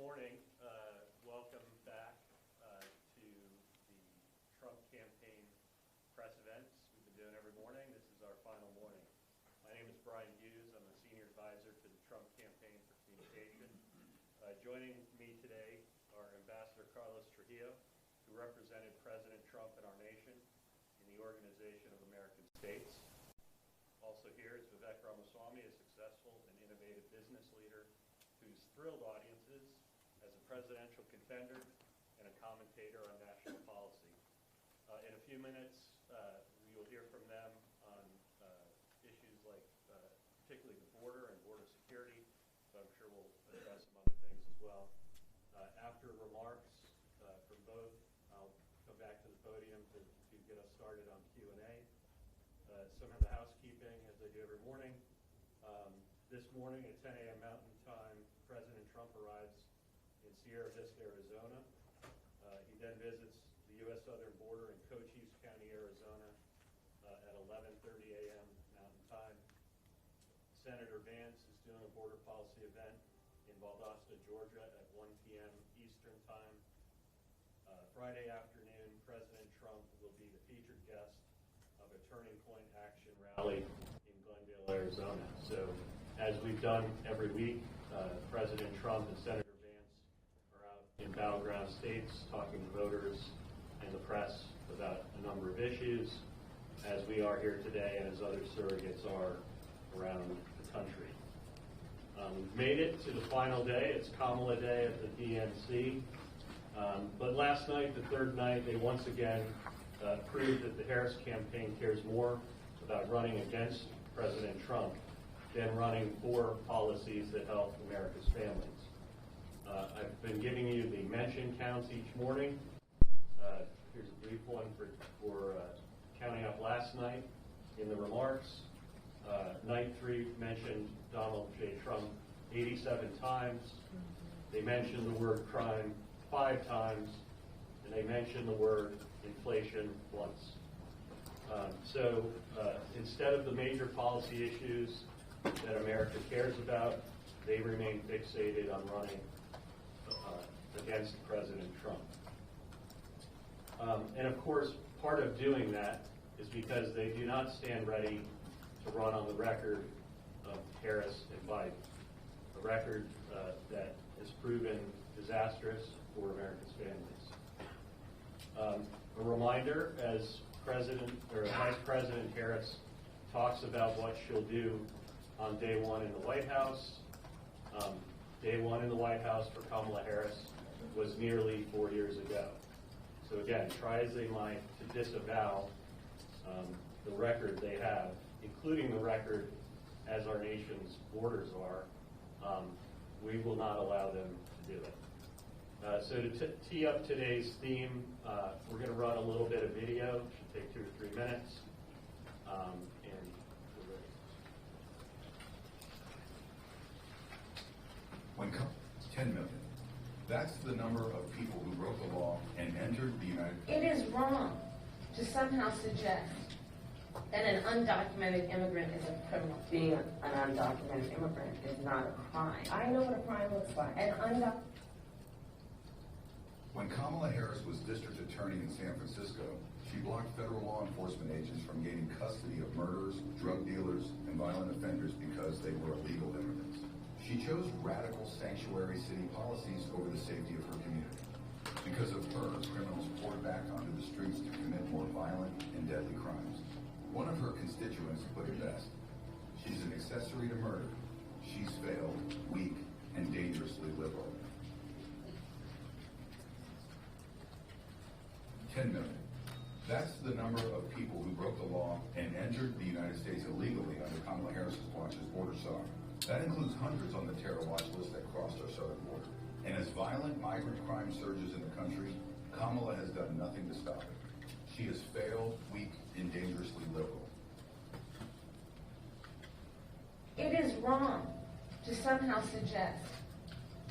morning. Welcome back to the Trump campaign press events we've been doing every morning. This is our final morning. My name is Brian Hughes. I'm the senior advisor to the Trump campaign for communication. Joining me today are Ambassador Carlos Trujillo, who represented President Trump and our nation in the Organization of American States. Also here is Vivek, a successful and innovative business leader who's thrilled audiences as a presidential contender and a commentator on national policy. In a few minutes, we will hear from them on issues like particularly the border and border security, but I'm sure we'll address some other things as well. After remarks from both, I'll come back to the podium to get us started on Q&A. Some of the housekeeping, as I do every morning. This morning at 10 a.m. Mountain Time, President Trump arrives in Sierra Vista, Arizona. He then visits the U.S. southern border in Cochise County, Arizona at 11:30 a.m. Mountain Time. Senator Vance is doing a border policy event in Valdosta, Georgia at 1 p.m. Eastern Time. Friday afternoon, President Trump will be the featured guest of a Turning Point Action rally in Glendale, Arizona. So, as we've done every week, President Trump and Senator Vance are out in battleground states talking to voters and the press about a number of issues, as we are here today and as other surrogates are around the country. We've made it to the final day. It's Kamala Day at the DNC. But last night, the third night, they once again proved that the Harris campaign cares more about running against President Trump than running for policies that help America's families. I've been giving you the mention counts each morning. Here's a brief one for counting up last night in the remarks. Night 3 mentioned Donald J. Trump 87 times. They mentioned the word crime 5 times, and they mentioned the word inflation once. So instead of the major policy issues that America cares about, they remain fixated on running against President Trump. And of course, part of doing that is because they do not stand ready to run on the record of Harris and Biden, a record that has proven disastrous for America's families. A reminder, as Vice President Harris talks about what she'll do on day one in the White House. Day one in the White House for Kamala Harris was nearly 4 years ago. So again, try as they might to disavow the record they have, including the record as our nation's borders are, we will not allow them to do it. So to tee up today's theme, we're going to run a little bit of video. It should take 2 or 3 minutes. And we're ready. When 10 million. That's the number of people who broke the law and entered the United States. It is wrong to somehow suggest that an undocumented immigrant is a criminal. Being an undocumented immigrant is not a crime. I know what a crime looks like. When Kamala Harris was district attorney in San Francisco, she blocked federal law enforcement agents from gaining custody of murderers, drug dealers, and violent offenders because they were illegal immigrants. She chose radical sanctuary city policies over the safety of her community. Because of her, criminals poured back onto the streets to commit more violent and deadly crimes. One of her constituents put it best. She's an accessory to murder. She's failed, weak, and dangerously liberal. 10 million. That's the number of people who broke the law and entered the United States illegally under Kamala Harris's watch as border czar. That includes hundreds on the terror watch list that crossed our southern border. And as violent migrant crime surges in the country, Kamala has done nothing to stop it. She has failed, weak, and dangerously liberal. It is wrong to somehow suggest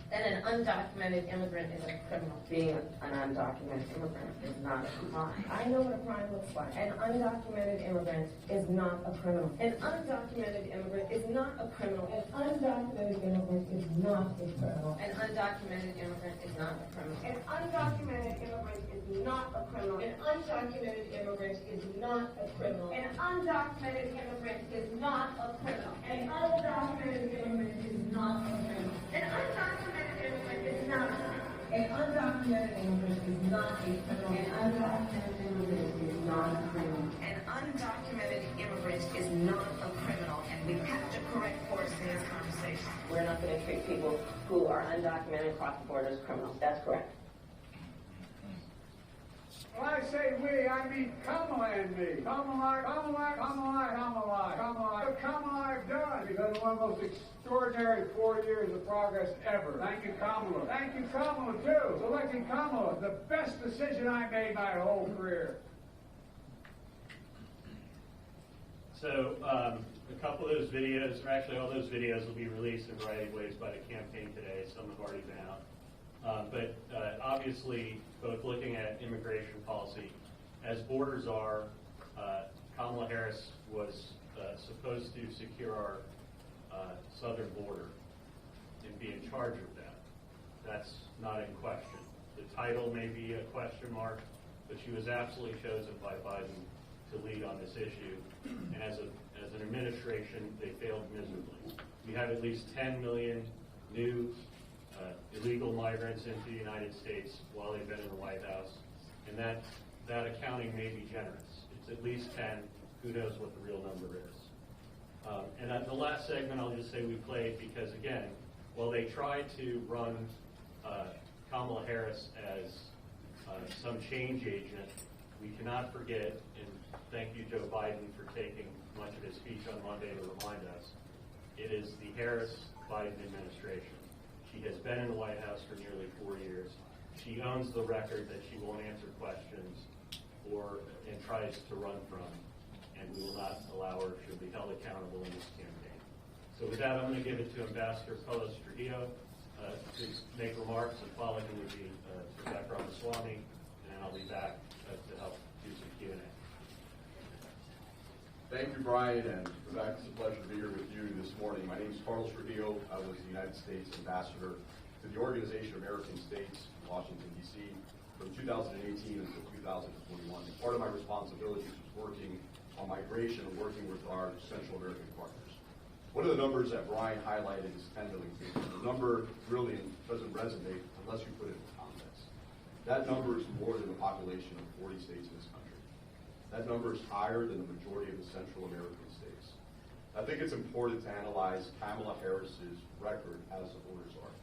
that an undocumented immigrant is a criminal. Being an undocumented immigrant is not a crime. I know what a crime looks like. An undocumented immigrant is not a criminal. An undocumented immigrant is not a criminal. An undocumented immigrant is not a criminal. An undocumented immigrant is not a criminal. An undocumented immigrant is not a criminal. An undocumented immigrant is not a criminal. An undocumented immigrant is not a criminal. An undocumented immigrant is not a criminal. An undocumented immigrant is not a criminal. An undocumented immigrant is not a criminal. An undocumented immigrant is not a criminal. An undocumented immigrant is not a criminal, and we have to correct course in this conversation. We're not going to treat people who are undocumented across the border as criminals. That's correct. When I say we, I mean Kamala and me. Kamala, Kamala, Kamala, Kamala, Kamala. What Kamala I've done because of one of the most extraordinary 4 years of progress ever. Thank you, Kamala. Thank you, Kamala, too. Selecting Kamala, the best decision I made my whole career. So a couple of those videos, or actually all those videos, will be released in a variety of ways by the campaign today. Some have already been out. But obviously, both looking at immigration policy, as borders are, Kamala Harris was supposed to secure our southern border and be in charge of that. That's not in question. The title may be a question mark, but she was absolutely chosen by Biden to lead on this issue. And as an administration, they failed miserably. We have at least 10 million new illegal migrants into the United States while they've been in the White House, and that accounting may be generous. It's at least 10. Who knows what the real number is? And at the last segment, I'll just say we played because, again, while they tried to run Kamala Harris as some change agent, we cannot forget, and thank you, Joe Biden, for taking much of his speech on Monday to remind us, it is the Harris-Biden administration. She has been in the White House for nearly 4 years. She owns the record that she won't answer questions and tries to run from, and we will not allow her. She'll be held accountable in this campaign. So with that, I'm going to give it to Ambassador Carlos Trujillo to make remarks, and following him will be Vivek Ramaswamy, and then I'll be back to help do some Q&A. Thank you, Brian, and Vivek, it's a pleasure to be here with you this morning. My name is Carlos Trujillo. I was the United States Ambassador to the Organization of American States in Washington, D.C. from 2018 until 2021. And part of my responsibilities was working on migration and working with our Central American partners. One of the numbers that Brian highlighted is 10 million people. The number really doesn't resonate unless you put it in context. That number is more than the population of 40 states in this country. That number is higher than the majority of the Central American states. I think it's important to analyze Kamala Harris's record as the borders are.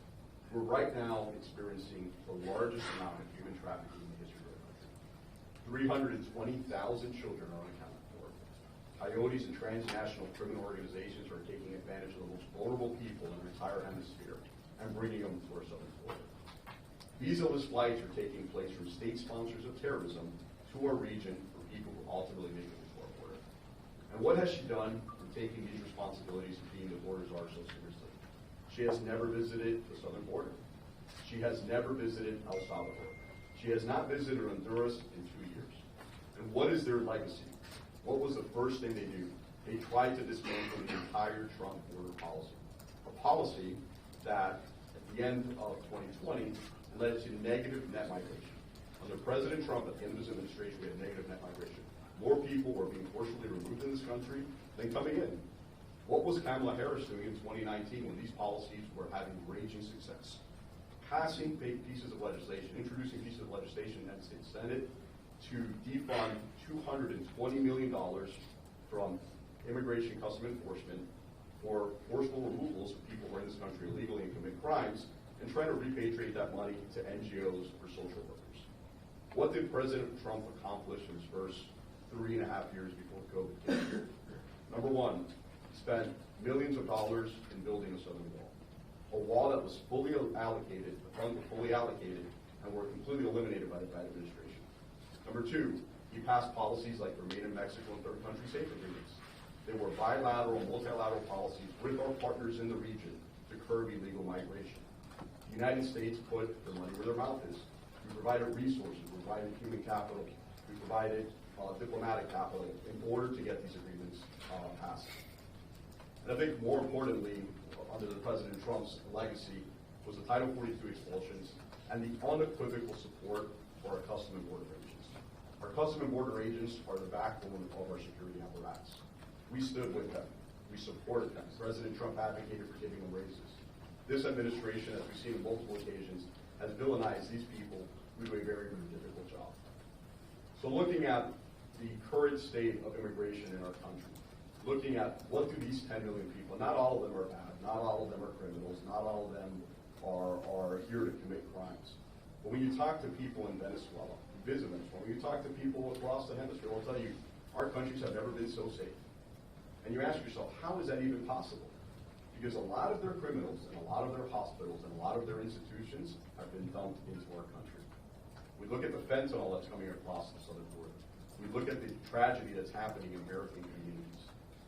We're right now experiencing the largest amount of human trafficking in the history of the country. 320,000 children are unaccounted for. Coyotes and transnational criminal organizations are taking advantage of the most vulnerable people in the entire hemisphere and bringing them to our southern border. Visa-less flights are taking place from state sponsors of terrorism to our region for people who ultimately make it to our border. And what has she done in taking these responsibilities and being the borders are so seriously? She has never visited the southern border. She has never visited El Salvador. She has not visited Honduras in 2 years. And what is their legacy? What was the first thing they do? They tried to dismantle the entire Trump border policy. A policy that, at the end of 2020, led to negative net migration. Under President Trump, at the end of his administration, we had negative net migration. More people were being forcibly removed in this country than coming in. What was Kamala Harris doing in 2019 when these policies were having raging success? Passing pieces of legislation, introducing pieces of legislation in the United States Senate to defund $220 million from immigration and custom enforcement for forceful removals of people who are in this country illegally and commit crimes, and trying to repatriate that money to NGOs or social workers. What did President Trump accomplish in his first 3.5 years before COVID came here? Number one, he spent millions of dollars in building a southern wall. A wall that was fully allocated, the funds were fully allocated, and were completely eliminated by the Biden administration. Number two, he passed policies like Remain in Mexico and third country safe agreements. They were bilateral and multilateral policies with our partners in the region to curb illegal migration. The United States put their money where their mouth is. We provided resources, we provided human capital, we provided diplomatic capital in order to get these agreements passed. And I think more importantly, under the President Trump's legacy, was the Title 42 expulsions and the unequivocal support for our Customs and Border agents. Our Customs and Border agents are the backbone of our security apparatus. We stood with them. We supported them. President Trump advocated for giving them raises. This administration, as we've seen on multiple occasions, has villainized these people who do a very, very difficult job. So looking at the current state of immigration in our country, looking at what do these 10 million people, not all of them are bad, not all of them are criminals, not all of them are here to commit crimes. But when you talk to people in Venezuela, you visit Venezuela, when you talk to people across the hemisphere, they'll tell you, our countries have never been so safe. And you ask yourself, how is that even possible? Because a lot of their criminals and a lot of their hospitals and a lot of their institutions have been dumped into our country. We look at the fentanyl that's coming across the southern border. We look at the tragedy that's happening in American communities.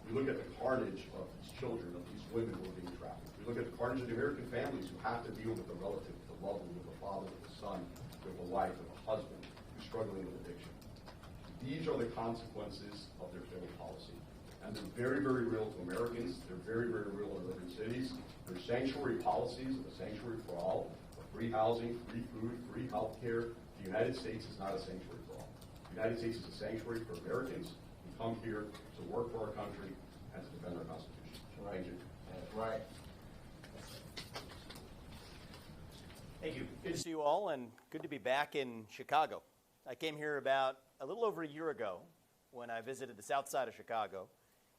We look at the carnage of these children, of these women who are being trafficked. We look at the carnage of the American families who have to deal with a relative, with a loved one, with a father, with a son, with a wife, with a husband who's struggling with addiction. These are the consequences of their failed policy. And they're very, very real to Americans. They're very, very real in urban cities. Their sanctuary policies of a sanctuary for all, of free housing, free food, free health care. The United States is not a sanctuary for all. The United States is a sanctuary for Americans who come here to work for our country and to defend our Constitution. Thank you. That's right. Thank you. Good to see you all, and good to be back in Chicago. I came here about a little over a year ago when I visited the south side of Chicago.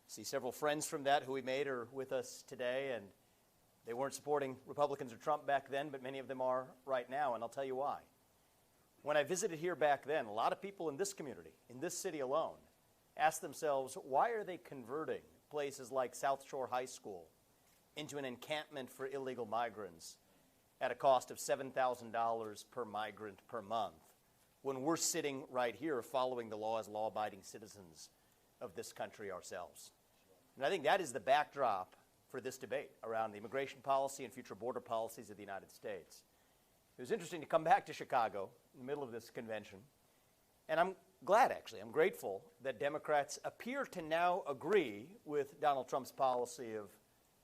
See several friends from that who we made are with us today, and they weren't supporting Republicans or Trump back then, but many of them are right now, and I'll tell you why. When I visited here back then, a lot of people in this community, in this city alone, asked themselves, why are they converting places like South Shore High School into an encampment for illegal migrants at a cost of $7,000 per migrant per month, when we're sitting right here following the law as law-abiding citizens of this country ourselves? And I think that is the backdrop for this debate around the immigration policy and future border policies of the United States. It was interesting to come back to Chicago in the middle of this convention, and I'm glad, actually, I'm grateful that Democrats appear to now agree with Donald Trump's policy of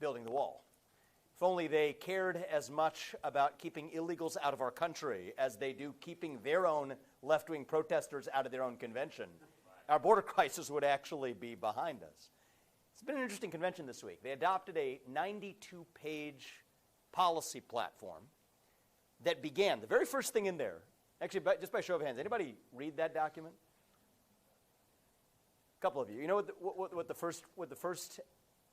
building the wall. If only they cared as much about keeping illegals out of our country as they do keeping their own left-wing protesters out of their own convention, our border crisis would actually be behind us. It's been an interesting convention this week. They adopted a 92-page policy platform that began, the very first thing in there, actually, just by show of hands, anybody read that document? A couple of you. You know what the first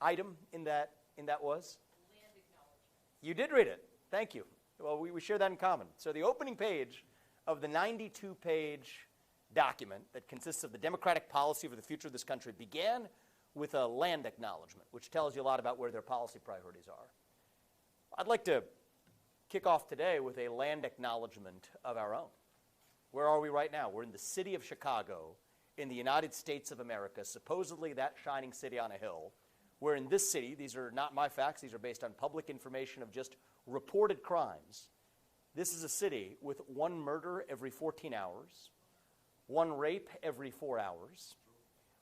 item in that was? Land acknowledgement. You did read it. Thank you. Well, we share that in common. So the opening page of the 92-page document that consists of the democratic policy for the future of this country began with a land acknowledgement, which tells you a lot about where their policy priorities are. I'd like to kick off today with a land acknowledgement of our own. Where are we right now? We're in the city of Chicago in the United States of America, supposedly that shining city on a hill. Where in this city, these are not my facts, these are based on public information of just reported crimes. This is a city with one murder every 14 hours, one rape every 4 hours,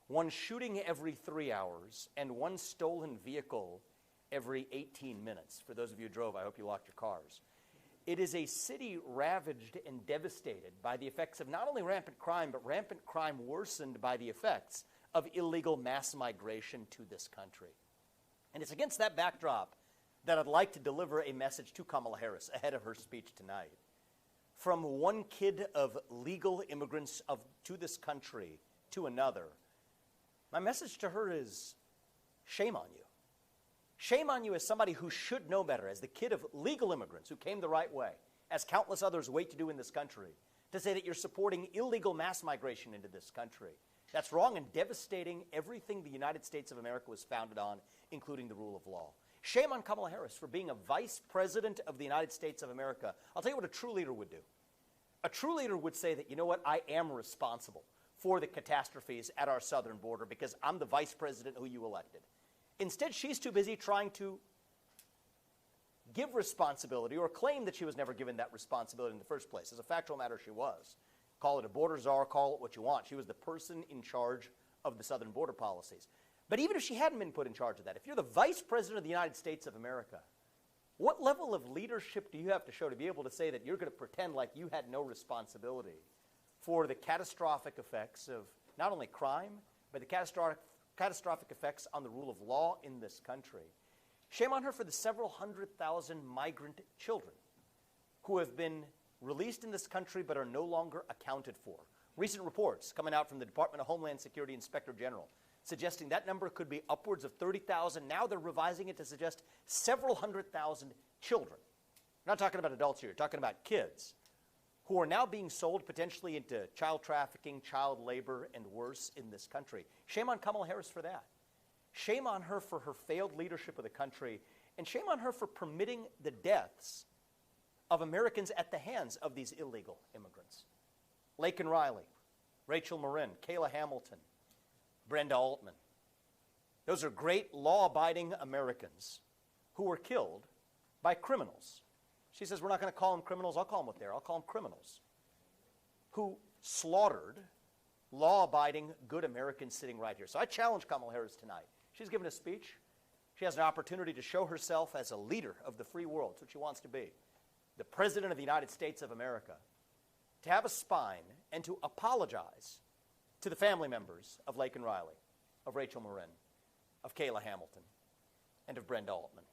one shooting every 3 hours, and one stolen vehicle every 18 minutes. For those of you who drove, I hope you locked your cars. It is a city ravaged and devastated by the effects of not only rampant crime, but rampant crime worsened by the effects of illegal mass migration to this country. And it's against that backdrop that I'd like to deliver a message to Kamala Harris ahead of her speech tonight. From one kid of legal immigrants to this country to another, my message to her is, shame on you. Shame on you as somebody who should know better, as the kid of legal immigrants who came the right way, as countless others wait to do in this country, to say that you're supporting illegal mass migration into this country. That's wrong and devastating everything the United States of America was founded on, including the rule of law. Shame on Kamala Harris for being a vice president of the United States of America. I'll tell you what a true leader would do. A true leader would say that, you know what, I am responsible for the catastrophes at our southern border because I'm the vice president who you elected. Instead, she's too busy trying to give responsibility or claim that she was never given that responsibility in the first place. As a factual matter, she was. Call it a border czar, call it what you want. She was the person in charge of the southern border policies. But even if she hadn't been put in charge of that, if you're the vice president of the United States of America, what level of leadership do you have to show to be able to say that you're going to pretend like you had no responsibility for the catastrophic effects of not only crime, but the catastrophic effects on the rule of law in this country? Shame on her for the several 100,000 migrant children who have been released in this country but are no longer accounted for. Recent reports coming out from the Department of Homeland Security Inspector General suggesting that number could be upwards of 30,000. Now they're revising it to suggest several 100,000 children. We're not talking about adults here, we're talking about kids who are now being sold potentially into child trafficking, child labor, and worse in this country. Shame on Kamala Harris for that. Shame on her for her failed leadership of the country, and shame on her for permitting the deaths of Americans at the hands of these illegal immigrants. Laken Riley, Rachel Marin, Kayla Hamilton, Brenda Altman. Those are great law-abiding Americans who were killed by criminals. She says, we're not going to call them criminals. I'll call them what they are. I'll call them criminals who slaughtered law-abiding good Americans sitting right here. So I challenge Kamala Harris tonight. She's given a speech. She has an opportunity to show herself as a leader of the free world. That's what she wants to be. The President of the United States of America. To have a spine and to apologize to the family members of Laken Riley, of Rachel Marin, of Kayla Hamilton, and of Brenda Altman.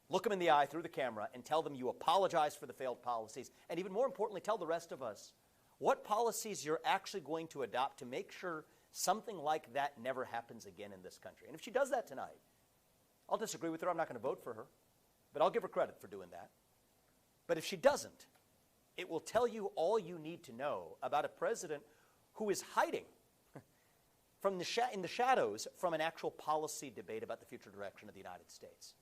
Look them in the eye through the camera and tell them you apologize for the failed policies, and even more importantly, tell the rest of us what policies you're actually going to adopt to make sure something like that never happens again in this country. And if she does that tonight, I'll disagree with her. I'm not going to vote for her, but I'll give her credit for doing that. But if she doesn't, it will tell you all you need to know about a president who is hiding from in the shadows from an actual policy debate about the future direction of the United States.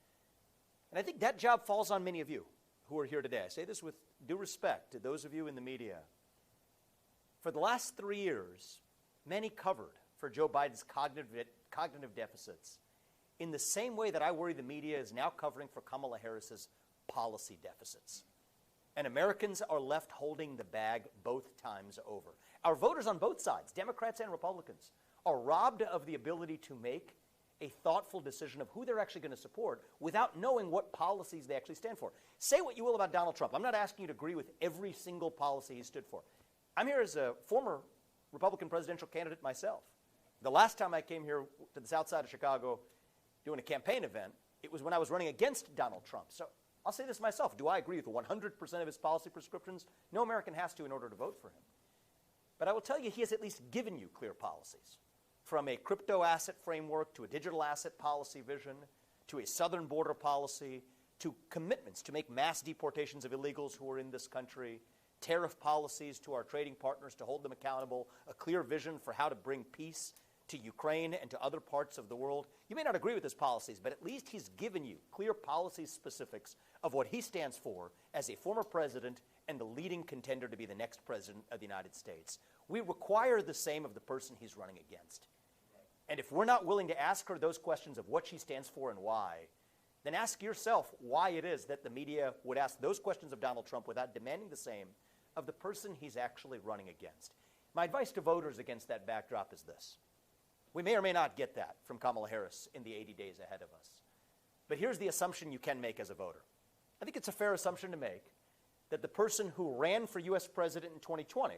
And I think that job falls on many of you who are here today. I say this with due respect to those of you in the media. For the last 3 years, many covered for Joe Biden's cognitive deficits in the same way that I worry the media is now covering for Kamala Harris's policy deficits. And Americans are left holding the bag both times over. Our voters on both sides, Democrats and Republicans, are robbed of the ability to make a thoughtful decision of who they're actually going to support without knowing what policies they actually stand for. Say what you will about Donald Trump. I'm not asking you to agree with every single policy he stood for. I'm here as a former Republican presidential candidate myself. The last time I came here to the south side of Chicago doing a campaign event, it was when I was running against Donald Trump. So I'll say this myself. Do I agree with 100% of his policy prescriptions? No American has to in order to vote for him. But I will tell you, he has at least given you clear policies. From a crypto asset framework to a digital asset policy vision, to a southern border policy, to commitments to make mass deportations of illegals who are in this country, tariff policies to our trading partners to hold them accountable, a clear vision for how to bring peace to Ukraine and to other parts of the world. You may not agree with his policies, but at least he's given you clear policy specifics of what he stands for as a former president and the leading contender to be the next president of the United States. We require the same of the person he's running against. And if we're not willing to ask her those questions of what she stands for and why, then ask yourself why it is that the media would ask those questions of Donald Trump without demanding the same of the person he's actually running against. My advice to voters against that backdrop is this. We may or may not get that from Kamala Harris in the 80 days ahead of us. But here's the assumption you can make as a voter. I think it's a fair assumption to make that the person who ran for U.S. president in 2020,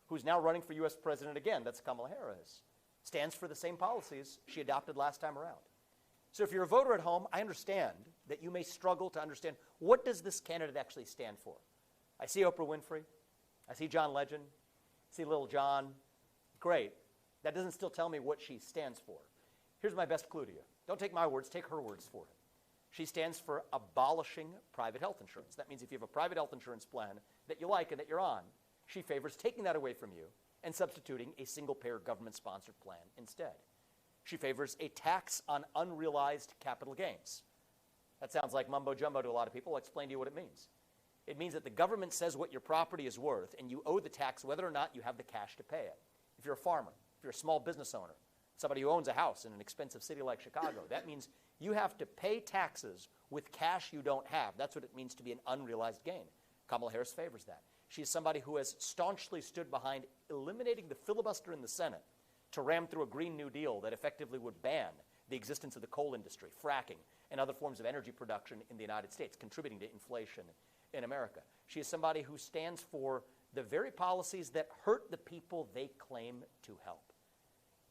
who's now running for U.S. president again, that's Kamala Harris, stands for the same policies she adopted last time around. So if you're a voter at home, I understand that you may struggle to understand what does this candidate actually stand for. I see Oprah Winfrey. I see John Legend. I see Little John. Great. That doesn't still tell me what she stands for. Here's my best clue to you. Don't take my words, take her words for it. She stands for abolishing private health insurance. That means if you have a private health insurance plan that you like and that you're on, she favors taking that away from you and substituting a single-payer government-sponsored plan instead. She favors a tax on unrealized capital gains. That sounds like mumbo-jumbo to a lot of people. I'll explain to you what it means. It means that the government says what your property is worth, and you owe the tax whether or not you have the cash to pay it. If you're a farmer, if you're a small business owner, somebody who owns a house in an expensive city like Chicago, that means you have to pay taxes with cash you don't have. That's what it means to be an unrealized gain. Kamala Harris favors that. She is somebody who has staunchly stood behind eliminating the filibuster in the Senate to ram through a Green New Deal that effectively would ban the existence of the coal industry, fracking, and other forms of energy production in the United States, contributing to inflation in America. She is somebody who stands for the very policies that hurt the people they claim to help.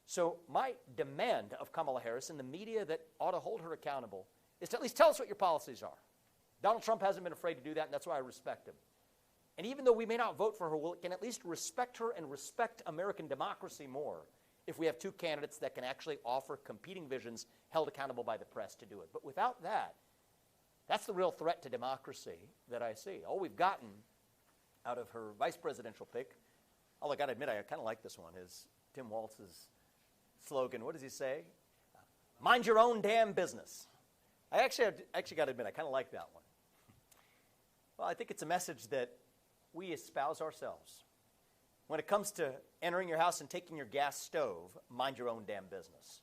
So my demand of Kamala Harris and the media that ought to hold her accountable is to at least tell us what your policies are. Donald Trump hasn't been afraid to do that, and that's why I respect him. And even though we may not vote for her, we can at least respect her and respect American democracy more if we have two candidates that can actually offer competing visions held accountable by the press to do it. But without that, that's the real threat to democracy that I see. All we've gotten out of her vice presidential pick, although I got to admit, I kind of like this one, is Tim Walz's slogan. What does he say? Mind your own damn business. I actually got to admit, I kind of like that one. Well, I think it's a message that we espouse ourselves. When it comes to entering your house and taking your gas stove, mind your own damn business.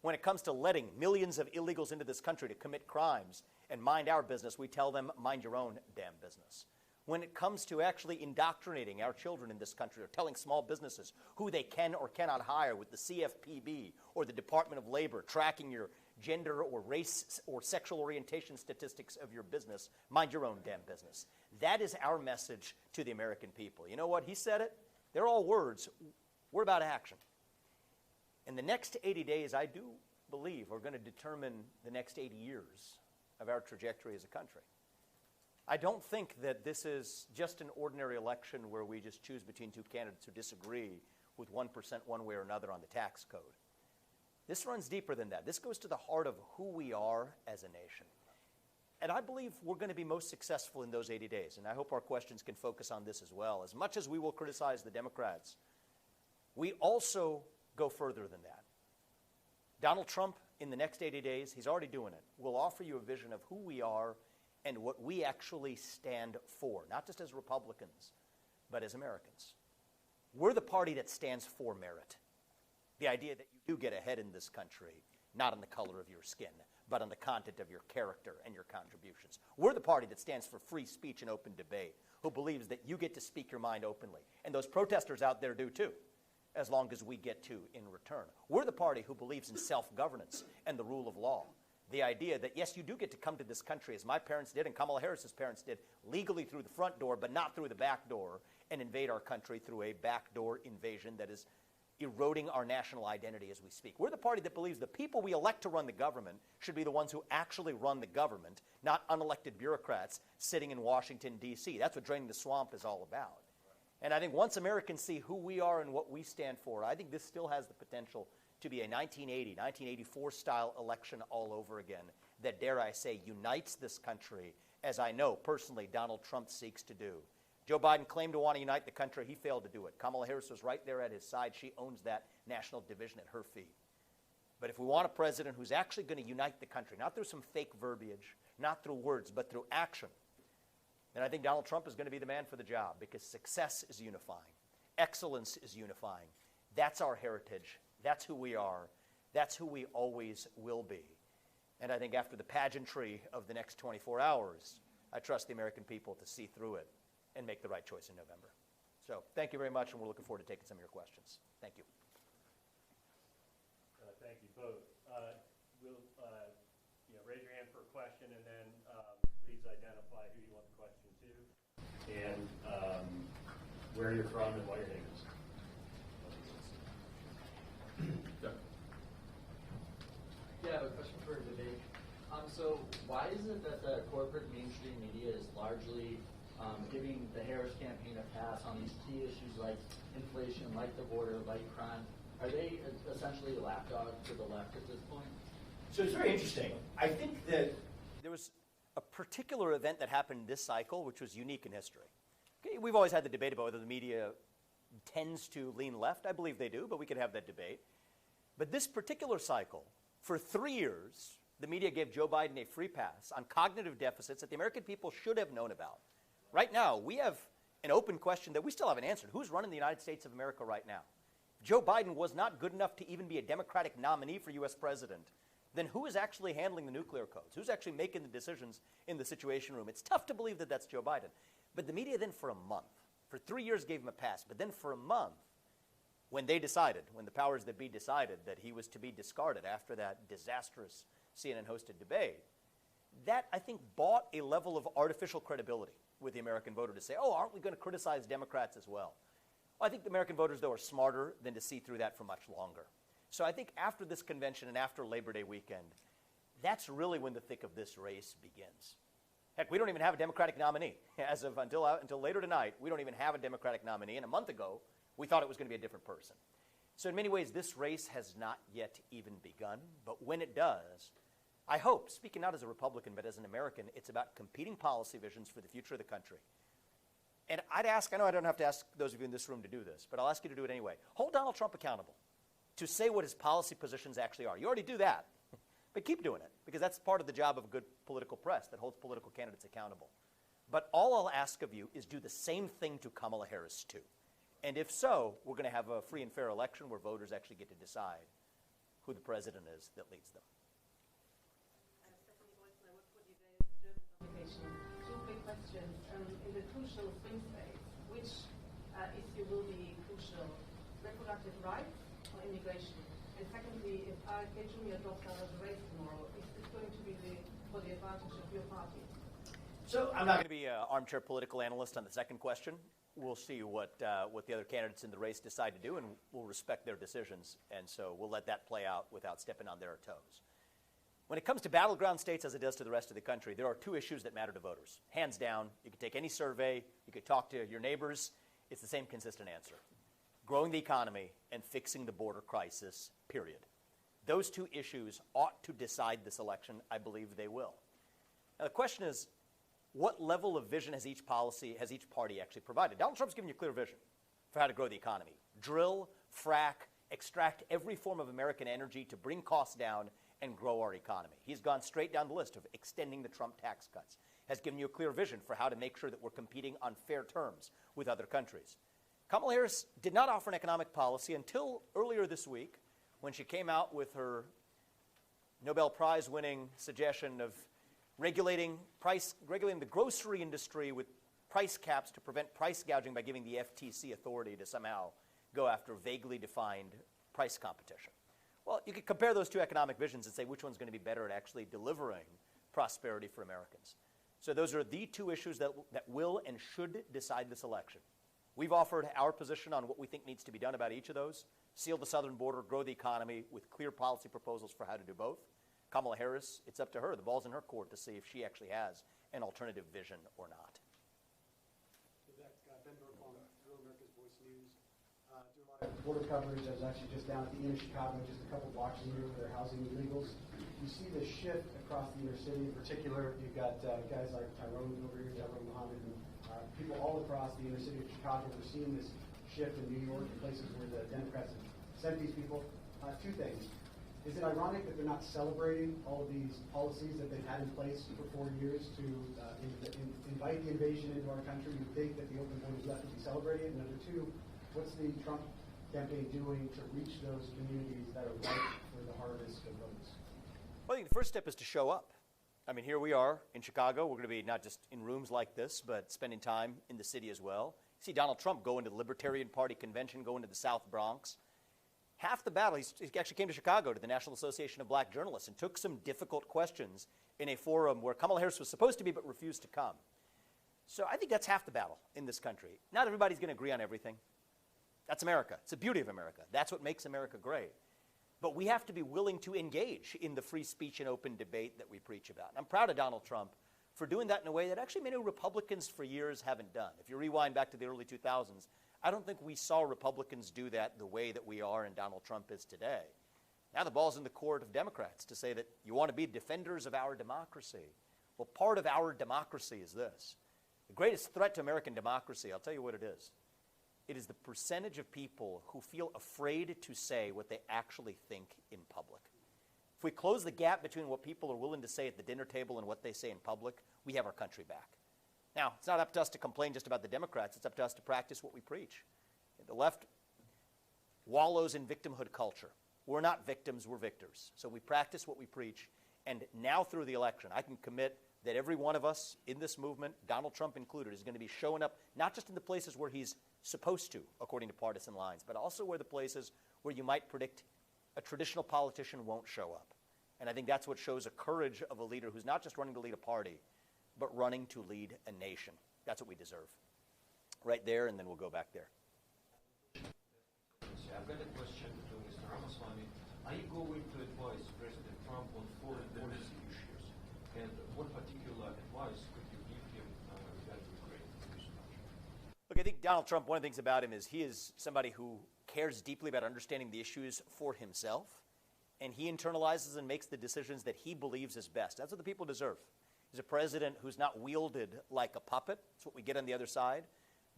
When it comes to letting millions of illegals into this country to commit crimes and mind our business, we tell them, mind your own damn business. When it comes to actually indoctrinating our children in this country or telling small businesses who they can or cannot hire with the CFPB or the Department of Labor, tracking your gender or race or sexual orientation statistics of your business, mind your own damn business. That is our message to the American people. You know what? He said it. They're all words. We're about action. And the next 80 days, I do believe, are going to determine the next 80 years of our trajectory as a country. I don't think that this is just an ordinary election where we just choose between two candidates who disagree with 1% one way or another on the tax code. This runs deeper than that. This goes to the heart of who we are as a nation. And I believe we're going to be most successful in those 80 days. And I hope our questions can focus on this as well. As much as we will criticize the Democrats, we also go further than that. Donald Trump, in the next 80 days, he's already doing it, will offer you a vision of who we are and what we actually stand for, not just as Republicans, but as Americans. We're the party that stands for merit. The idea that you do get ahead in this country, not on the color of your skin, but on the content of your character and your contributions. We're the party that stands for free speech and open debate, who believes that you get to speak your mind openly. And those protesters out there do too, as long as we get to in return. We're the party who believes in self-governance and the rule of law. The idea that, yes, you do get to come to this country, as my parents did and Kamala Harris's parents did, legally through the front door, but not through the back door, and invade our country through a backdoor invasion that is eroding our national identity as we speak. We're the party that believes the people we elect to run the government should be the ones who actually run the government, not unelected bureaucrats sitting in Washington, D.C. That's what draining the swamp is all about. And I think once Americans see who we are and what we stand for, I think this still has the potential to be a 1980, 1984 style election all over again that, dare I say, unites this country, as I know personally Donald Trump seeks to do. Joe Biden claimed to want to unite the country. He failed to do it. Kamala Harris was right there at his side. She owns that national division at her feet. But if we want a president who's actually going to unite the country, not through some fake verbiage, not through words, but through action, then I think Donald Trump is going to be the man for the job, because success is unifying. Excellence is unifying. That's our heritage. That's who we are. That's who we always will be. And I think after the pageantry of the next 24 hours, I trust the American people to see through it and make the right choice in November. So thank you very much, and we're looking forward to taking some of your questions. Thank you. Thank you both. Raise your hand for a question, and then please identify who you want the question to, and where you're from and what your name is. Yeah, I have a question for Vivek. So why is it that the corporate mainstream media is largely giving the Harris campaign a pass on these key issues like inflation, like the border, like crime? Are they essentially a lapdog to the left at this point? So it's very interesting. I think that there was a particular event that happened this cycle, which was unique in history. Okay, we've always had the debate about whether the media tends to lean left. I believe they do, but we could have that debate. But this particular cycle, for 3 years, the media gave Joe Biden a free pass on cognitive deficits that the American people should have known about. Right now, we have an open question that we still haven't answered. Who's running the United States of America right now? Joe Biden was not good enough to even be a Democratic nominee for U.S. president. then who is actually handling the nuclear codes? Who's actually making the decisions in the Situation Room? It's tough to believe that that's Joe Biden. But the media then for a month, for 3 years gave him a pass, but then for a month, when they decided, when the powers that be decided that he was to be discarded after that disastrous CNN-hosted debate, that, I think, bought a level of artificial credibility with the American voter to say, oh, aren't we going to criticize Democrats as well? Well, I think the American voters, though, are smarter than to see through that for much longer. So I think after this convention and after Labor Day weekend, that's really when the thick of this race begins. Heck, we don't even have a Democratic nominee. As of until later tonight, we don't even have a Democratic nominee. And a month ago, we thought it was going to be a different person. So in many ways, this race has not yet even begun. But when it does, I hope, speaking not as a Republican, but as an American, it's about competing policy visions for the future of the country. And I'd ask, I know I don't have to ask those of you in this room to do this, but I'll ask you to do it anyway. Hold Donald Trump accountable to say what his policy positions actually are. You already do that, but keep doing it, because that's part of the job of a good political press that holds political candidates accountable. But all I'll ask of you is do the same thing to Kamala Harris, too. And if so, we're going to have a free and fair election where voters actually get to decide who the president is that leads them. Two big questions. In the crucial swing states, which issue will be crucial? Reproductive rights or immigration? And secondly, if RFK Jr. drops out of the race tomorrow, is this going to be for the advantage of your party? So I'm not going to be an armchair political analyst on the second question. We'll see what the other candidates in the race decide to do, and we'll respect their decisions. And so we'll let that play out without stepping on their toes. When it comes to battleground states, as it does to the rest of the country, there are two issues that matter to voters. Hands down, you could take any survey, you could talk to your neighbors, it's the same consistent answer. Growing the economy and fixing the border crisis, period. Those two issues ought to decide this election. I believe they will. Now the question is, what level of vision has each party actually provided? Donald Trump's given you a clear vision for how to grow the economy. Drill, frack, extract every form of American energy to bring costs down and grow our economy. He's gone straight down the list of extending the Trump tax cuts, has given you a clear vision for how to make sure that we're competing on fair terms with other countries. Kamala Harris did not offer an economic policy until earlier this week when she came out with her Nobel Prize-winning suggestion of regulating the grocery industry with price caps to prevent price gouging by giving the FTC authority to somehow go after vaguely defined price competition. Well, you could compare those two economic visions and say which one's going to be better at actually delivering prosperity for Americans. So those are the two issues that will and should decide this election. We've offered our position on what we think needs to be done about each of those. Seal the southern border, grow the economy with clear policy proposals for how to do both. Kamala Harris, it's up to her. The ball's in her court to see if she actually has an alternative vision or not. Vivek, Ben Burke on Real America's Voice News. Do a lot of border coverage. I was actually just down at the inner Chicago, just a couple blocks from here, where they're housing illegals. You see the shift across the inner city. In particular, you've got guys like Tyrone over here, Deborah Muhammad, and people all across the inner city of Chicago. We're seeing this shift in New York and places where the Democrats have sent these people. Two things. Is it ironic that they're not celebrating all of these policies that they've had in place for 4 years to invite the invasion into our country? You'd think that the open borders left to be celebrated. And number two, what's the Trump campaign doing to reach those communities that are ripe for the harvest of votes? Well, I think the first step is to show up. I mean, here we are in Chicago. We're going to be not just in rooms like this, but spending time in the city as well. You see Donald Trump go into the Libertarian Party convention, go into the South Bronx. Half the battle, he actually came to Chicago to the National Association of Black Journalists and took some difficult questions in a forum where Kamala Harris was supposed to be but refused to come. So I think that's half the battle in this country. Not everybody's going to agree on everything. That's America. It's the beauty of America. That's what makes America great. But we have to be willing to engage in the free speech and open debate that we preach about. And I'm proud of Donald Trump for doing that in a way that actually many Republicans for years haven't done. If you rewind back to the early 2000s, I don't think we saw Republicans do that the way that we are and Donald Trump is today. Now the ball's in the court of Democrats to say that you want to be defenders of our democracy. Well, part of our democracy is this. The greatest threat to American democracy, I'll tell you what it is. It is the percentage of people who feel afraid to say what they actually think in public. If we close the gap between what people are willing to say at the dinner table and what they say in public, we have our country back. Now, it's not up to us to complain just about the Democrats. It's up to us to practice what we preach. The left wallows in victimhood culture. we're not victims, we're victors. So we practice what we preach. And now through the election, I can commit that every one of us in this movement, Donald Trump included, is going to be showing up not just in the places where he's supposed to, according to partisan lines, but also where the places where you might predict a traditional politician won't show up. And I think that's what shows a courage of a leader who's not just running to lead a party, but running to lead a nation. That's what we deserve. Right there, and then we'll go back there. I've got a question to Mr. Ramaswamy. Are you going to advise President Trump on foreign policy issues? And what particular advice could you give him regarding Ukraine? Thank you so much. Look, I think Donald Trump, one of the things about him is he is somebody who cares deeply about understanding the issues for himself, and he internalizes and makes the decisions that he believes is best. That's what the people deserve. He's a president who's not wielded like a puppet. That's what we get on the other side.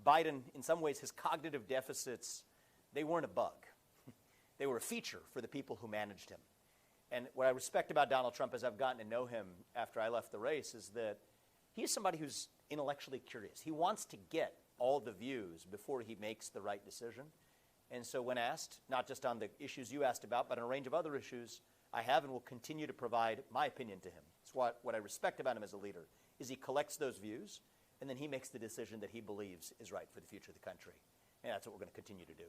Biden, in some ways, his cognitive deficits, they weren't a bug. They were a feature for the people who managed him. And what I respect about Donald Trump as I've gotten to know him after I left the race is that he's somebody who's intellectually curious. He wants to get all the views before he makes the right decision. And so when asked, not just on the issues you asked about, but on a range of other issues, I have and will continue to provide my opinion to him. It's what I respect about him as a leader, is he collects those views, and then he makes the decision that he believes is right for the future of the country. And that's what we're going to continue to do.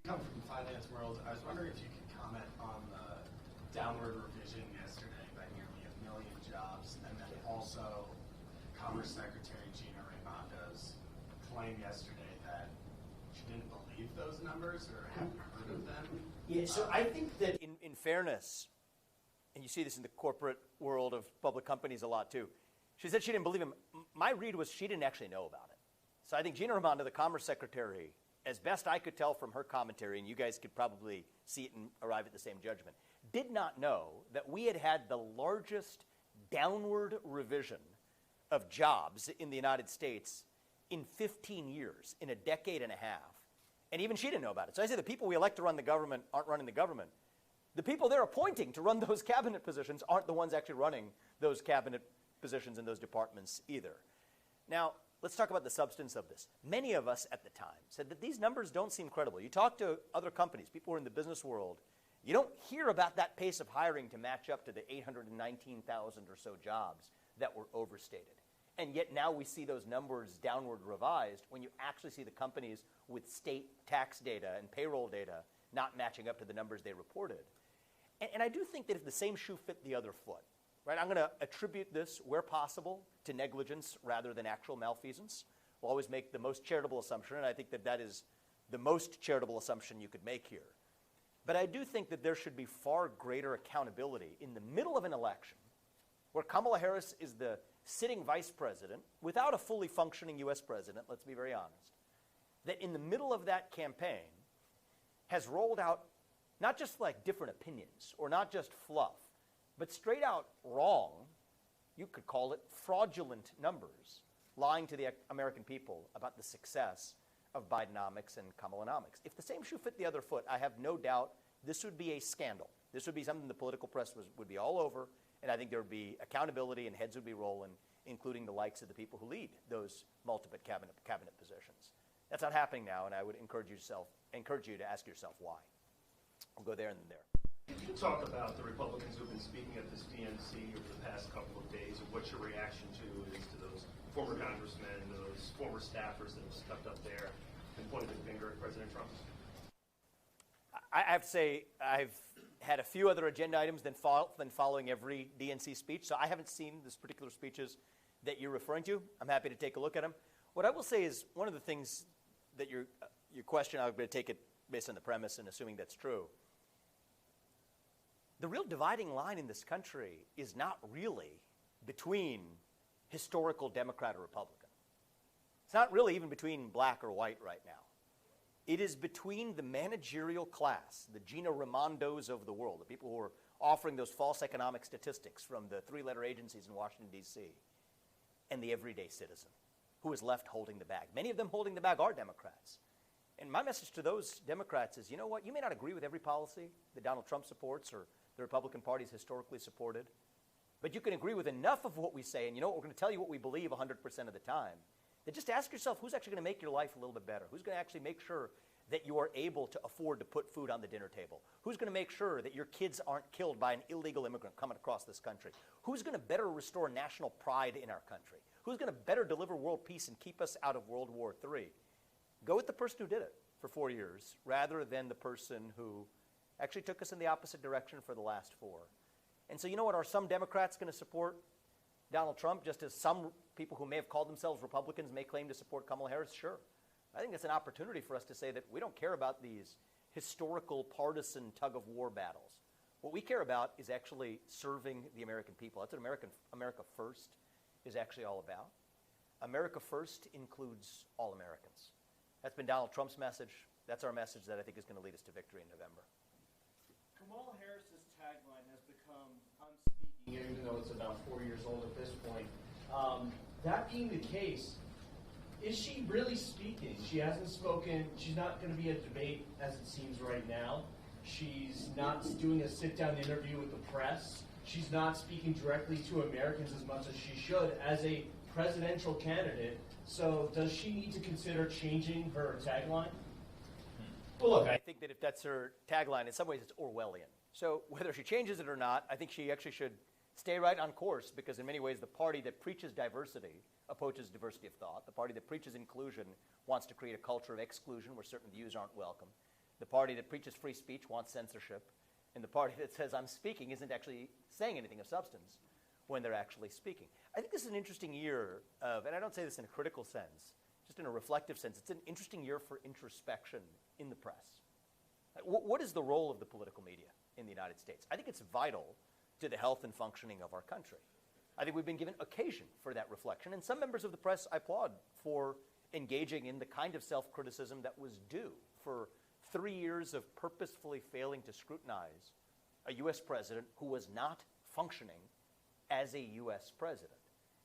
You come from the finance world. I was wondering if you could comment on the downward revision yesterday by nearly 1 million jobs, and then also Commerce Secretary Gina Raimondo's claim yesterday that she didn't believe those numbers or hadn't heard of them. Yeah, so I think that in fairness, and you see this in the corporate world of public companies a lot too, she said she didn't believe him. My read was she didn't actually know about it. So I think Gina Raimondo, the Commerce Secretary, as best I could tell from her commentary, and you guys could probably see it and arrive at the same judgment, did not know that we had had the largest downward revision of jobs in the United States in 15 years, in a decade and a half. And even she didn't know about it. So I say the people we elect to run the government aren't running the government. The people they're appointing to run those cabinet positions aren't the ones actually running those cabinet positions in those departments either. Now, let's talk about the substance of this. Many of us at the time said that these numbers don't seem credible. You talk to other companies, people who are in the business world, you don't hear about that pace of hiring to match up to the 819,000 or so jobs that were overstated. And yet now we see those numbers downward revised when you actually see the companies with state tax data and payroll data not matching up to the numbers they reported. And I do think that if the same shoe fit the other foot, right, I'm going to attribute this, where possible, to negligence rather than actual malfeasance. We'll always make the most charitable assumption, and I think that that is the most charitable assumption you could make here. But I do think that there should be far greater accountability in the middle of an election where Kamala Harris is the sitting vice president without a fully functioning U.S. president, let's be very honest, that in the middle of that campaign has rolled out not just like different opinions or not just fluff, but straight out wrong, you could call it fraudulent numbers, lying to the American people about the success of Bidenomics and Kamalanomics. If the same shoe fit the other foot, I have no doubt this would be a scandal. This would be something the political press would be all over, and I think there would be accountability and heads would be rolling, including the likes of the people who lead those multiple cabinet positions. That's not happening now, and I would encourage you to ask yourself why. We'll go there and then there. Could you talk about the Republicans who have been speaking at this DNC over the past couple of days and what your reaction is to those former congressmen, those former staffers that have stepped up there and pointed the finger at President Trump? I have to say I've had a few other agenda items than following every DNC speech, so I haven't seen this particular speeches that you're referring to. I'm happy to take a look at them. What I will say is one of the things that your question, I'm going to take it based on the premise and assuming that's true. The real dividing line in this country is not really between historical Democrat or Republican. It's not really even between black or white right now. It is between the managerial class, the Gina Raimondos of the world, the people who are offering those false economic statistics from the three-letter agencies in Washington, D.C., and the everyday citizen who is left holding the bag. Many of them holding the bag are Democrats. And my message to those Democrats is, you know what, you may not agree with every policy that Donald Trump supports or the Republican Party's historically supported, but you can agree with enough of what we say, and you know what, we're going to tell you what we believe 100% of the time, that just ask yourself who's actually going to make your life a little bit better, who's going to actually make sure that you are able to afford to put food on the dinner table? Who's going to make sure that your kids aren't killed by an illegal immigrant coming across this country? Who's going to better restore national pride in our country? Who's going to better deliver world peace and keep us out of World War III? Go with the person who did it for 4 years rather than the person who actually took us in the opposite direction for the last 4. And so you know what? Are some Democrats going to support Donald Trump, just as some people who may have called themselves Republicans may claim to support Kamala Harris? Sure. I think it's an opportunity for us to say that we don't care about these historical partisan tug-of-war battles. What we care about is actually serving the American people. That's what America First is actually all about. America First includes all Americans. That's been Donald Trump's message. That's our message that I think is going to lead us to victory in November. Kamala Harris's tagline has become, "I'm speaking," even though it's about 4 years old at this point. That being the case, is she really speaking? She hasn't spoken. She's not going to be a debate, as it seems right now. She's not doing a sit-down interview with the press. She's not speaking directly to Americans as much as she should as a presidential candidate. So does she need to consider changing her tagline? Well, look, I think that if that's her tagline, in some ways it's Orwellian. So whether she changes it or not, I think she actually should stay right on course, because in many ways the party that preaches diversity opposes diversity of thought. The party that preaches inclusion wants to create a culture of exclusion where certain views aren't welcome. The party that preaches free speech wants censorship. And the party that says I'm speaking isn't actually saying anything of substance when they're actually speaking. I think this is an interesting year of, and I don't say this in a critical sense, just in a reflective sense, it's an interesting year for introspection in the press. What is the role of the political media in the United States? I think it's vital to the health and functioning of our country. I think we've been given occasion for that reflection, and some members of the press I applaud for engaging in the kind of self-criticism that was due for 3 years of purposefully failing to scrutinize a U.S. president who was not functioning as a U.S. president.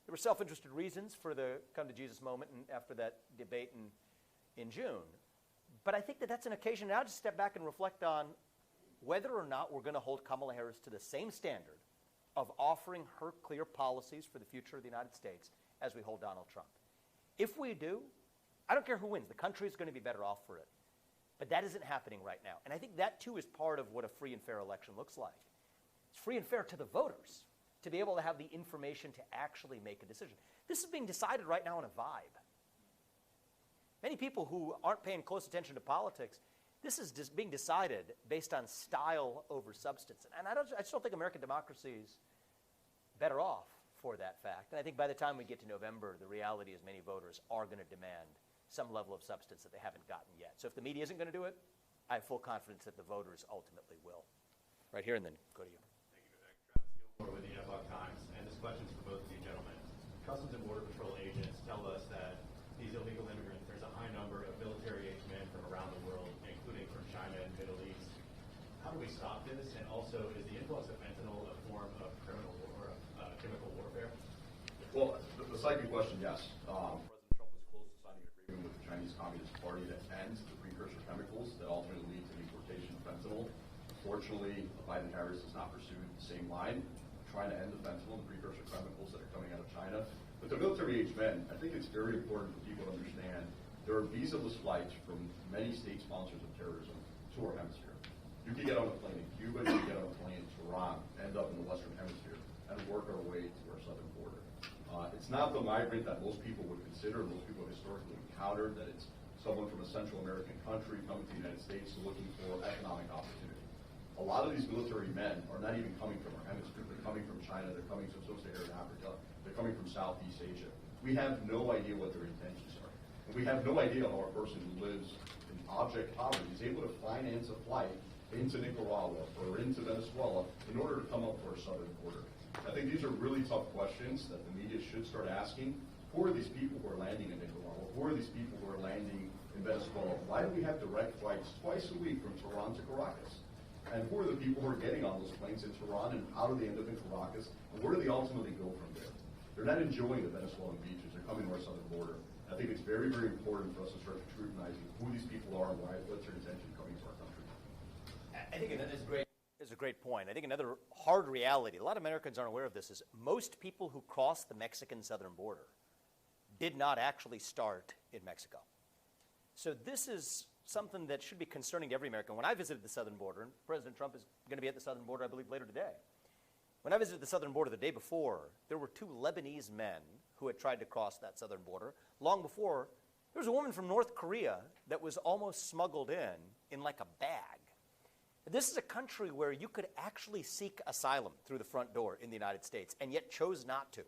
There were self-interested reasons for the come to Jesus moment and after that debate in June. But I think that that's an occasion now to step back and reflect on whether or not we're going to hold Kamala Harris to the same standard of offering her clear policies for the future of the United States as we hold Donald Trump. If we do, I don't care who wins. The country is going to be better off for it. But that isn't happening right now. And I think that, too, is part of what a free and fair election looks like. It's free and fair to the voters to be able to have the information to actually make a decision. This is being decided right now on a vibe. Many people who aren't paying close attention to politics, this is just being decided based on style over substance. And I just don't think American democracy is better off for that fact. And I think by the time we get to November, the reality is many voters are going to demand some level of substance that they haven't gotten yet. So if the media isn't going to do it, I have full confidence that the voters ultimately will. Right here, and then go to you. Thank you, Vivek. Travis Gilmore with the Epoch Times, and this question is for both of you gentlemen. Customs and Border Patrol agents tell us that these illegal immigrants, there's a high number of military-age men from around the world, including from China and Middle East. How do we stop this? And also, is the influx of fentanyl a form of criminal or chemical warfare? Well, the second question, yes. President Trump was close to signing an agreement with the Chinese Communist Party that ends the precursor chemicals that ultimately lead to the importation of fentanyl. Unfortunately, Biden-Harris has not pursued the same line, trying to end the fentanyl and the precursor chemicals that are coming out of China. With the military-age men, I think it's very important for people to understand there are visa-less flights from many state sponsors of terrorism to our hemisphere. You can get on a plane in Cuba, you can get on a plane in Tehran, end up in the Western Hemisphere, and work our way to our southern border. It's not the migrant that most people would consider, most people have historically encountered, that it's someone from a Central American country coming to the United States looking for economic opportunity. A lot of these military men are not even coming from our hemisphere. They're coming from China, they're coming from Sub-Saharan Africa, they're coming from Southeast Asia. We have no idea what their intentions are. And we have no idea how a person who lives in object poverty is able to finance a flight into Nicaragua or into Venezuela in order to come up to our southern border. I think these are really tough questions that the media should start asking. Who are these people who are landing in Nicaragua? Who are these people who are landing in Venezuela? Why do we have direct flights twice a week from Tehran to Caracas? And who are the people who are getting on those planes in Tehran, and how do they end up in Caracas? And where do they ultimately go from there? They're not enjoying the Venezuelan beaches. They're coming to our southern border. I think it's very, very important for us to start scrutinizing who these people are and what's their intention coming to our country. I think that is a great point. I think another hard reality, a lot of Americans aren't aware of this, is most people who cross the Mexican southern border did not actually start in Mexico. So this is something that should be concerning to every American. When I visited the southern border, and President Trump is going to be at the southern border, I believe, later today. When I visited the southern border the day before, there were 2 Lebanese men who had tried to cross that southern border. Long before, there was a woman from North Korea that was almost smuggled in like a bag. This is a country where you could actually seek asylum through the front door in the United States, and yet chose not to.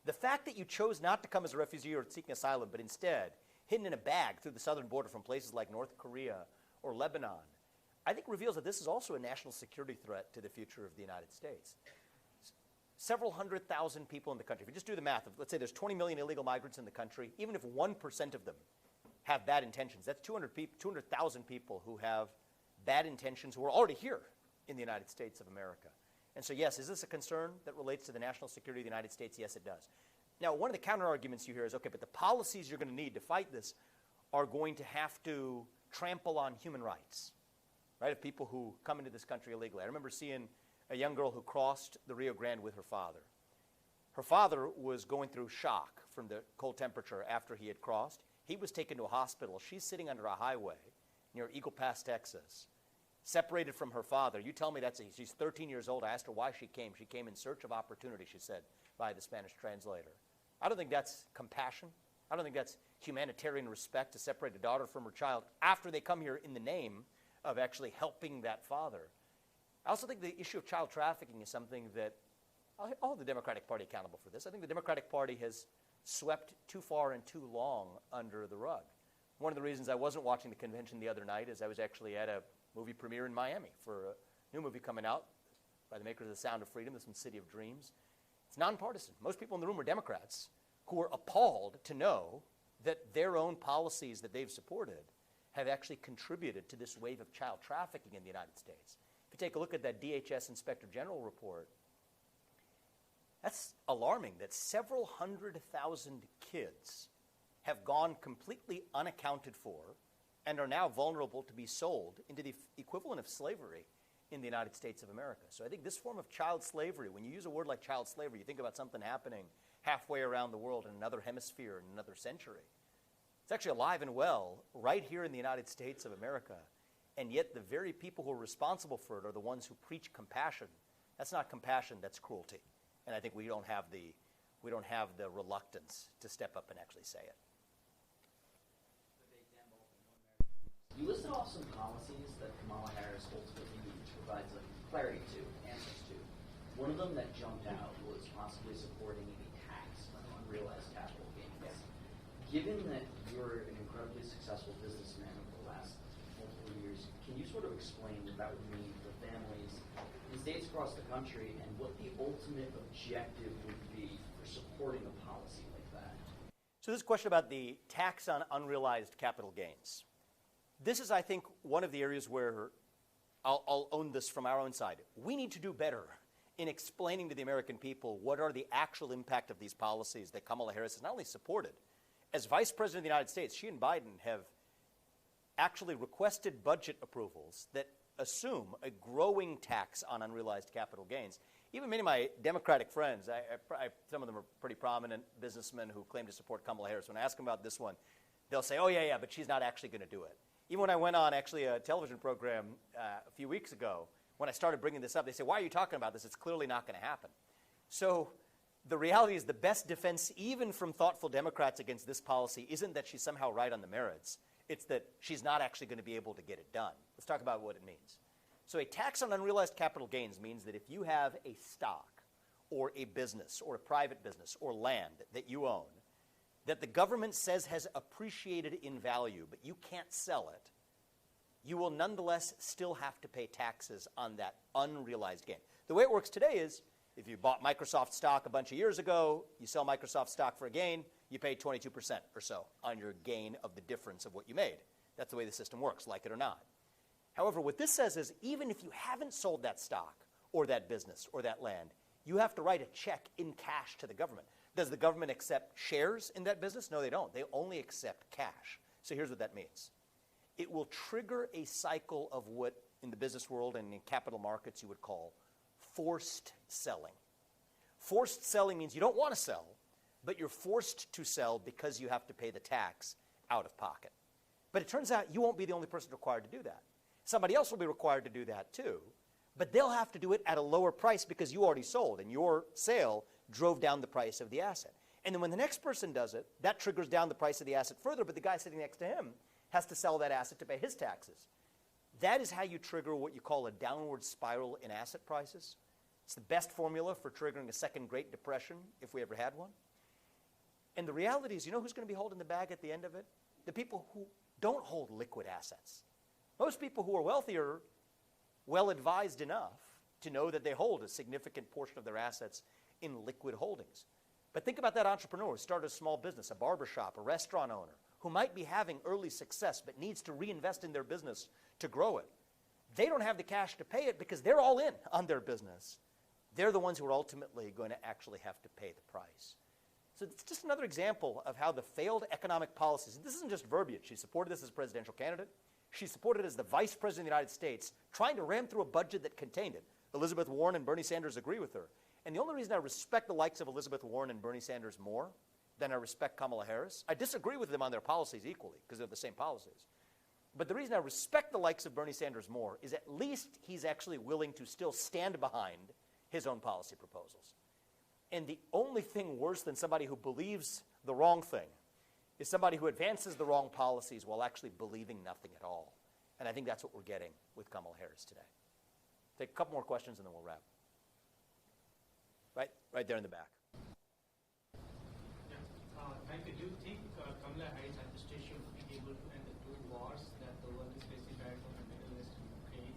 The fact that you chose not to come as a refugee or seeking asylum, but instead hidden in a bag through the southern border from places like North Korea or Lebanon, I think reveals that this is also a national security threat to the future of the United States. Several 100,000 people in the country. If you just do the math, let's say there's 20 million illegal migrants in the country, even if 1% of them have bad intentions, that's 200,000 people who have bad intentions who are already here in the United States of America. And so, yes, is this a concern that relates to the national security of the United States? Yes, it does. Now, one of the counter-arguments you hear is, okay, but the policies you're going to need to fight this are going to have to trample on human rights, right, of people who come into this country illegally. I remember seeing a young girl who crossed the Rio Grande with her father. Her father was going through shock from the cold temperature after he had crossed. He was taken to a hospital. She's sitting under a highway near Eagle Pass, Texas, separated from her father. You tell me she's 13 years old. I asked her why she came. She came in search of opportunity, she said, by the Spanish translator. I don't think that's compassion. I don't think that's humanitarian respect to separate a daughter from her child after they come here in the name of actually helping that father. I also think the issue of child trafficking is something that I'll hold the Democratic Party accountable for this. I think the Democratic Party has swept too far and too long under the rug. One of the reasons I wasn't watching the convention the other night is I was actually at a movie premiere in Miami for a new movie coming out by the makers of The Sound of Freedom, this one's City of Dreams. It's nonpartisan. Most people in the room are Democrats who are appalled to know that their own policies that they've supported have actually contributed to this wave of child trafficking in the United States. If you take a look at that DHS Inspector General report, that's alarming that several 100,000 kids have gone completely unaccounted for and are now vulnerable to be sold into the equivalent of slavery in the United States of America. So I think this form of child slavery, when you use a word like child slavery, you think about something happening halfway around the world in another hemisphere in another century. It's actually alive and well right here in the United States of America, and yet the very people who are responsible for it are the ones who preach compassion. That's not compassion, that's cruelty. And I think we don't have the reluctance to step up and actually say it. You listed off some policies that Kamala Harris ultimately needed to provide some clarity to, answers to. One of them that jumped out was possibly supporting a tax on unrealized capital gains. Given that you're an incredibly successful businessman over the last multiple years, can you sort of explain what that would mean for families in states across the country and what the ultimate objective would be for supporting a policy like that? So this question about the tax on unrealized capital gains. This is, I think, one of the areas where I'll own this from our own side. We need to do better in explaining to the American people what are the actual impact of these policies that Kamala Harris has not only supported. As Vice President of the United States, she and Biden have actually requested budget approvals that assume a growing tax on unrealized capital gains. Even many of my Democratic friends, some of them are pretty prominent businessmen who claim to support Kamala Harris. When I ask them about this one, they'll say, oh, yeah, but she's not actually going to do it. Even when I went on actually a television program a few weeks ago, when I started bringing this up, they say, why are you talking about this? It's clearly not going to happen. So the reality is the best defense, even from thoughtful Democrats against this policy, isn't that she's somehow right on the merits. It's that she's not actually going to be able to get it done. Let's talk about what it means. So a tax on unrealized capital gains means that if you have a stock or a business or a private business or land that you own, that the government says has appreciated in value, but you can't sell it, you will nonetheless still have to pay taxes on that unrealized gain. The way it works today is if you bought Microsoft stock a bunch of years ago, you sell Microsoft stock for a gain, you pay 22% or so on your gain of the difference of what you made. That's the way the system works, like it or not. However, what this says is even if you haven't sold that stock or that business or that land, you have to write a check in cash to the government. Does the government accept shares in that business? No, they don't. They only accept cash. So here's what that means. It will trigger a cycle of what in the business world and in capital markets you would call forced selling. Forced selling means you don't want to sell, but you're forced to sell because you have to pay the tax out of pocket. But it turns out you won't be the only person required to do that. Somebody else will be required to do that too, but they'll have to do it at a lower price because you already sold, and your sale drove down the price of the asset. And then when the next person does it, that triggers down the price of the asset further, but the guy sitting next to him has to sell that asset to pay his taxes. That is how you trigger what you call a downward spiral in asset prices. It's the best formula for triggering a second Great Depression, if we ever had one. And the reality is, you know who's going to be holding the bag at the end of it? The people who don't hold liquid assets. Most people who are wealthy are well-advised enough to know that they hold a significant portion of their assets in liquid holdings. But think about that entrepreneur who started a small business, a barbershop, a restaurant owner, who might be having early success but needs to reinvest in their business to grow it. They don't have the cash to pay it because they're all in on their business. They're the ones who are ultimately going to actually have to pay the price. So it's just another example of how the failed economic policies, this isn't just verbiage. She supported this as a presidential candidate. She supported it as the vice president of the United States, trying to ram through a budget that contained it. Elizabeth Warren and Bernie Sanders agree with her. And the only reason I respect the likes of Elizabeth Warren and Bernie Sanders more than I respect Kamala Harris, I disagree with them on their policies equally, because they're the same policies. But the reason I respect the likes of Bernie Sanders more is at least he's actually willing to still stand behind his own policy proposals. And the only thing worse than somebody who believes the wrong thing is somebody who advances the wrong policies while actually believing nothing at all. And I think that's what we're getting with Kamala Harris today. Take a couple more questions and then we'll wrap. Right there in the back. Thank you. Do you think Kamala Harris administration will be able to end the two wars that the world is facing right now in the Middle East and Ukraine?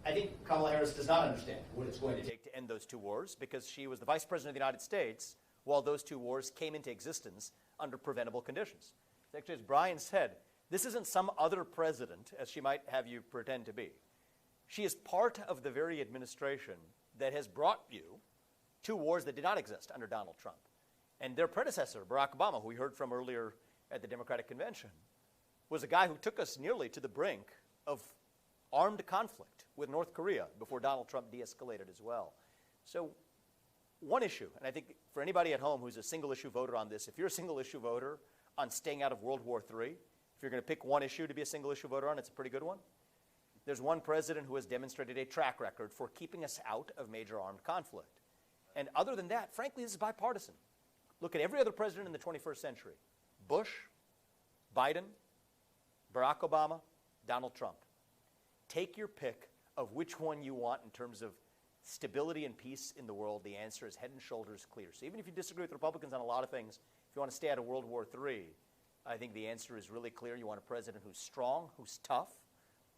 I think Kamala Harris does not understand what it's going to take to end those two wars because she was the vice president of the United States while those two wars came into existence under preventable conditions. Actually, as Brian said, this isn't some other president, as she might have you pretend to be. She is part of the very administration that has brought you two wars that did not exist under Donald Trump. And their predecessor, Barack Obama, who we heard from earlier at the Democratic Convention, was a guy who took us nearly to the brink of armed conflict with North Korea before Donald Trump de-escalated as well. So one issue, and I think for anybody at home who's a single-issue voter on this, if you're a single-issue voter on staying out of World War III, if you're going to pick one issue to be a single-issue voter on, it's a pretty good one. There's one president who has demonstrated a track record for keeping us out of major armed conflict. And other than that, frankly, this is bipartisan. Look at every other president in the 21st century. Bush, Biden, Barack Obama, Donald Trump. Take your pick of which one you want in terms of stability and peace in the world. The answer is head and shoulders clear. So even if you disagree with Republicans on a lot of things, if you want to stay out of World War III, I think the answer is really clear. You want a president who's strong, who's tough,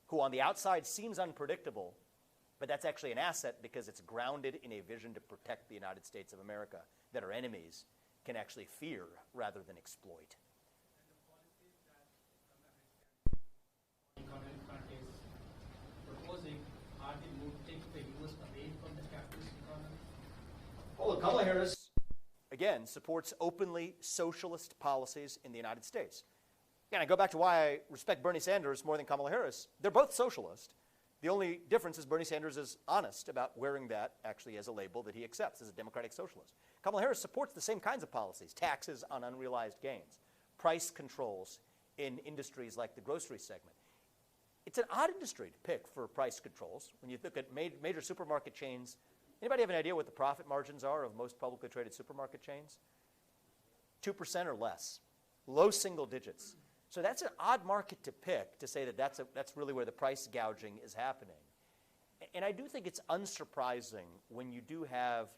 who on the outside seems unpredictable, but that's actually an asset because it's grounded in a vision to protect the United States of America that our enemies can actually fear rather than exploit. And the policies that economic front is proposing, are they moving the U.S. away from the capitalist economy? Well, Kamala Harris, again, supports openly socialist policies in the United States. Again, I go back to why I respect Bernie Sanders more than Kamala Harris. They're both socialist. The only difference is Bernie Sanders is honest about wearing that actually as a label that he accepts as a democratic socialist. Kamala Harris supports the same kinds of policies, taxes on unrealized gains, price controls in industries like the grocery segment. It's an odd industry to pick for price controls. When you look at major supermarket chains, anybody have an idea what the profit margins are of most publicly traded supermarket chains? 2% or less, low single digits. So that's an odd market to pick to say that that's really where the price gouging is happening. And I do think it's unsurprising when you do have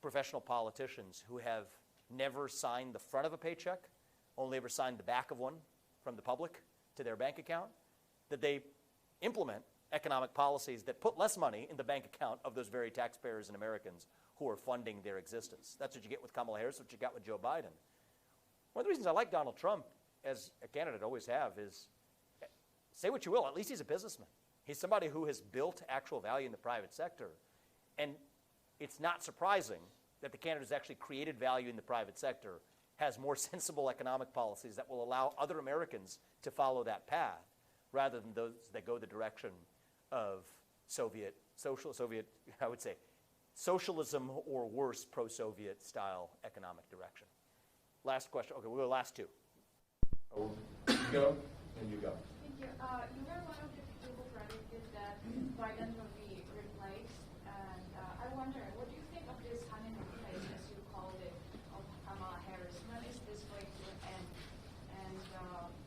professional politicians who have never signed the front of a paycheck, only ever signed the back of one from the public to their bank account, that they implement economic policies that put less money in the bank account of those very taxpayers and Americans who are funding their existence. That's what you get with Kamala Harris, what you got with Joe Biden. One of the reasons I like Donald Trump as a candidate always have is, say what you will, at least he's a businessman. He's somebody who has built actual value in the private sector. And it's not surprising that the candidate who's actually created value in the private sector has more sensible economic policies that will allow other Americans to follow that path rather than those that go the direction of I would say, socialism or worse pro-Soviet style economic direction. Last question. Okay, we'll go last two. Oh, you go, and you go. Thank you. You were one of the people who predicted that Biden will be replaced, and I wonder, what do you think of this honeymoon phase, as you called it, of Kamala Harris? When is this going to end, and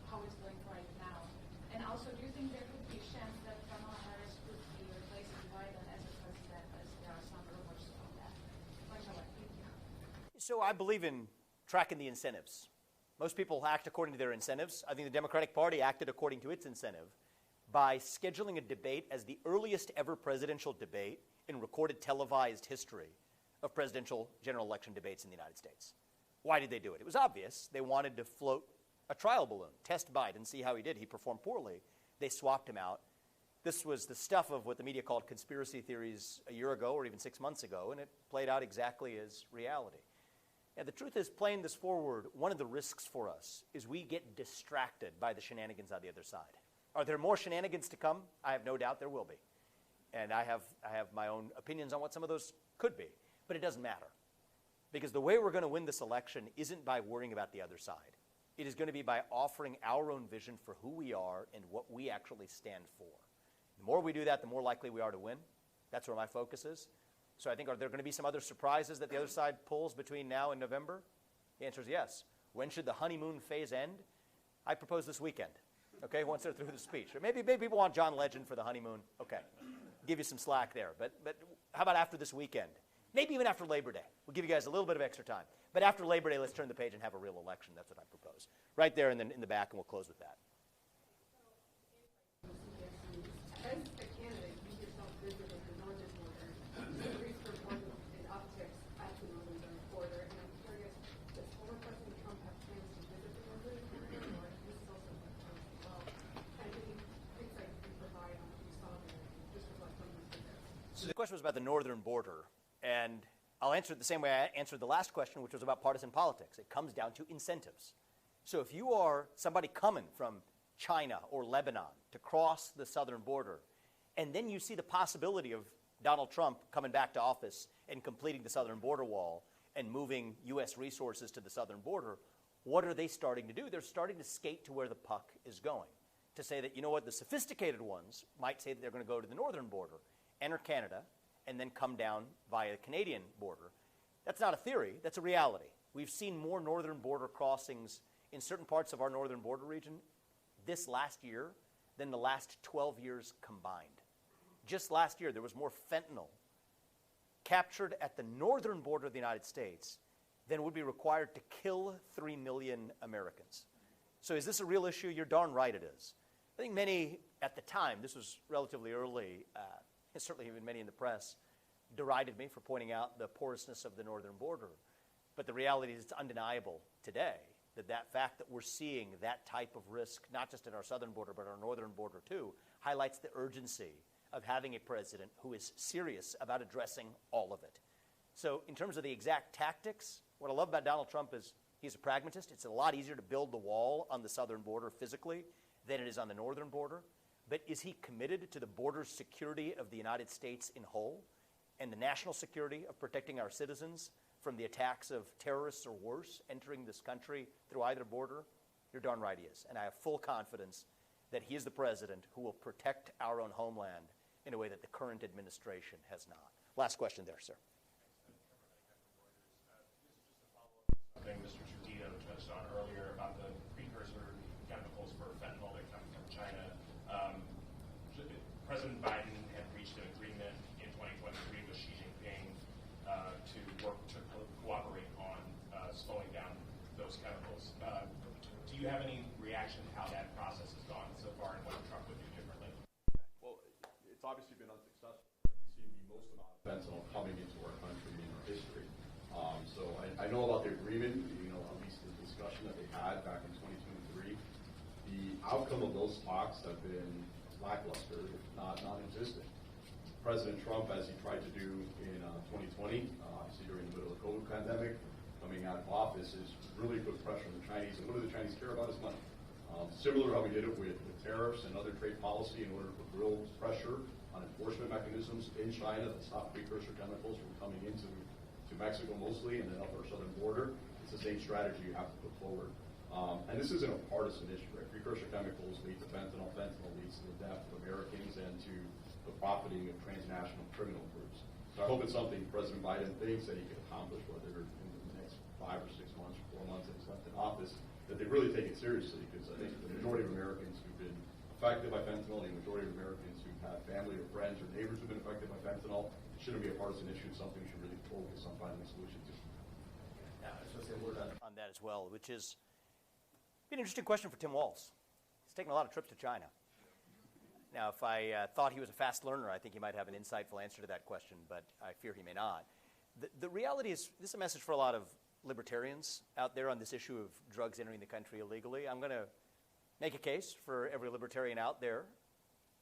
how it's going right now? And also, do you think there could be a chance that Kamala Harris could be replacing Biden as a president, as there are some rumors of that? Thank you. So I believe in tracking the incentives. Most people act according to their incentives. I think the Democratic Party acted according to its incentive by scheduling a debate as the earliest ever presidential debate in recorded televised history of presidential general election debates in the United States. Why did they do it? It was obvious. They wanted to float a trial balloon, test Biden, see how he did. He performed poorly. They swapped him out. This was the stuff of what the media called conspiracy theories a year ago or even 6 months ago, and it played out exactly as reality. And the truth is, playing this forward, one of the risks for us is we get distracted by the shenanigans on the other side. Are there more shenanigans to come? I have no doubt there will be. And I have my own opinions on what some of those could be. But it doesn't matter. Because the way we're going to win this election isn't by worrying about the other side. It is going to be by offering our own vision for who we are and what we actually stand for. The more we do that, the more likely we are to win. That's where my focus is. So I think, are there going to be some other surprises that the other side pulls between now and November? The answer is yes. When should the honeymoon phase end? I propose this weekend, okay, once they're through the speech. Or maybe people want John Legend for the honeymoon. Okay, give you some slack there. But how about after this weekend? Maybe even after Labor Day. We'll give you guys a little bit of extra time. But after Labor Day, let's turn the page and have a real election. That's what I propose. Right there in the back, and we'll close with that. As a candidate, you yourself visited the northern border. The recent reporting in upticks at the northern border, and I'm curious, does former President Trump have plans to visit the northern border, or is this also a chance as well? And any insight you can provide on what you saw there, just reflect on these visits. So the question was about the northern border, and I'll answer it the same way I answered the last question, which was about partisan politics. It comes down to incentives. So if you are somebody coming from China or Lebanon to cross the southern border, and then you see the possibility of Donald Trump coming back to office and completing the southern border wall and moving U.S. resources to the southern border, what are they starting to do? They're starting to skate to where the puck is going, to say that, you know what, the sophisticated ones might say that they're going to go to the northern border, enter Canada, and then come down via the Canadian border. That's not a theory, that's a reality. We've seen more northern border crossings in certain parts of our northern border region this last year than the last 12 years combined. Just last year, there was more fentanyl captured at the northern border of the United States than would be required to kill 3 million Americans. So is this a real issue? You're darn right it is. I think many at the time, this was relatively early, and certainly even many in the press, derided me for pointing out the porousness of the northern border. But the reality is it's undeniable today that fact that we're seeing that type of risk, not just at our southern border, but our northern border too, highlights the urgency of having a president who is serious about addressing all of it. So in terms of the exact tactics, what I love about Donald Trump is he's a pragmatist. It's a lot easier to build the wall on the southern border physically than it is on the northern border. But is he committed to the border security of the United States in whole and the national security of protecting our citizens from the attacks of terrorists or worse entering this country through either border? You're darn right he is. And I have full confidence that he is the president who will protect our own homeland in a way that the current administration has not. Last question there, sir. Something Mr. Trujillo touched on earlier about the precursor chemicals for fentanyl that come from China. President Biden had reached an agreement in 2023 with Xi Jinping to cooperate on slowing down those chemicals. Do you have any reaction to how that process has gone so far and what Trump would do differently? Well, it's obviously been unsuccessful. We've seen the most amount of fentanyl coming into our country in our history. So I know about the agreement, at least the discussion that they had back in 2023. The outcome of those talks have been lackluster, if not non-existent. President Trump, as he tried to do in 2020, obviously during the middle of the COVID pandemic, coming out of office, is really put pressure on the Chinese. And what do the Chinese care about is money. Similar to how we did it with tariffs and other trade policy in order to put real pressure on enforcement mechanisms in China that stop precursor chemicals from coming into Mexico mostly and then up our southern border. It's the same strategy you have to put forward. And this isn't a partisan issue, right? Precursor chemicals lead to fentanyl. Fentanyl leads to the death of Americans and to the profiting of transnational criminal groups. So I hope it's something President Biden thinks that he can accomplish, whether in the next 5 or 6 months, 4 months that he's left in office, that they really take it seriously, because I think the majority of Americans who've been affected by fentanyl, the majority of Americans who have family or friends or neighbors who've been affected by fentanyl, it shouldn't be a partisan issue. It's something we should really focus on finding a solution to. Yeah, I was going to say a word on that as well, which is an interesting question for Tim Walz. He's taken a lot of trips to China. Now, if I thought he was a fast learner, I think he might have an insightful answer to that question, but I fear he may not. The reality is, this is a message for a lot of libertarians out there on this issue of drugs entering the country illegally. I'm going to make a case for every libertarian out there.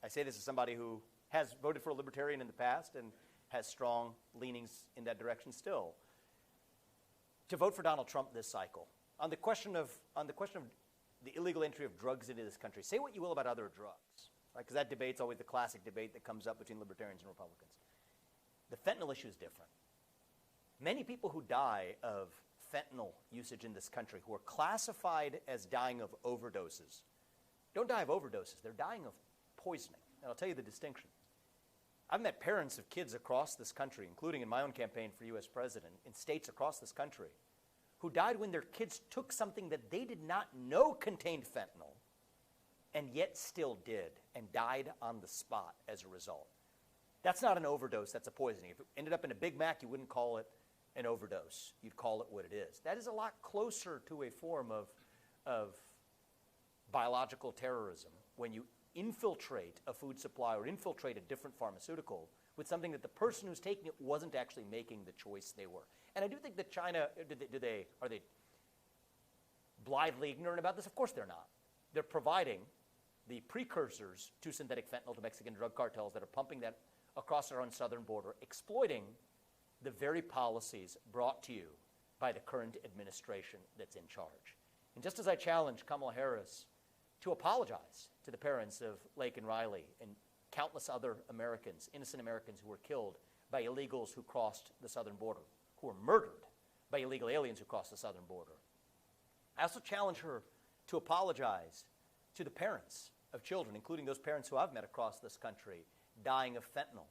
I say this as somebody who has voted for a libertarian in the past and has strong leanings in that direction still. To vote for Donald Trump this cycle, on the question of the illegal entry of drugs into this country, say what you will about other drugs, right? Because that debate's always the classic debate that comes up between libertarians and Republicans. The fentanyl issue is different. Many people who die of fentanyl usage in this country, who are classified as dying of overdoses, don't die of overdoses. They're dying of poisoning. And I'll tell you the distinction. I've met parents of kids across this country, including in my own campaign for U.S. president, in states across this country, who died when their kids took something that they did not know contained fentanyl, and yet still did, and died on the spot as a result. That's not an overdose, that's a poisoning. If it ended up in a Big Mac, you wouldn't call it an overdose. You'd call it what it is. That is a lot closer to a form of biological terrorism, when you infiltrate a food supply or infiltrate a different pharmaceutical with something that the person who's taking it wasn't actually making the choice they were. And I do think that China, are they blithely ignorant about this? Of course they're not. They're providing the precursors to synthetic fentanyl to Mexican drug cartels that are pumping that across our own southern border, exploiting the very policies brought to you by the current administration that's in charge. And just as I challenge Kamala Harris to apologize to the parents of Lake and Riley and countless other Americans, innocent Americans who were killed by illegals who crossed the southern border, who were murdered by illegal aliens who crossed the southern border, I also challenge her to apologize to the parents of children, including those parents who I've met across this country, dying of fentanyl,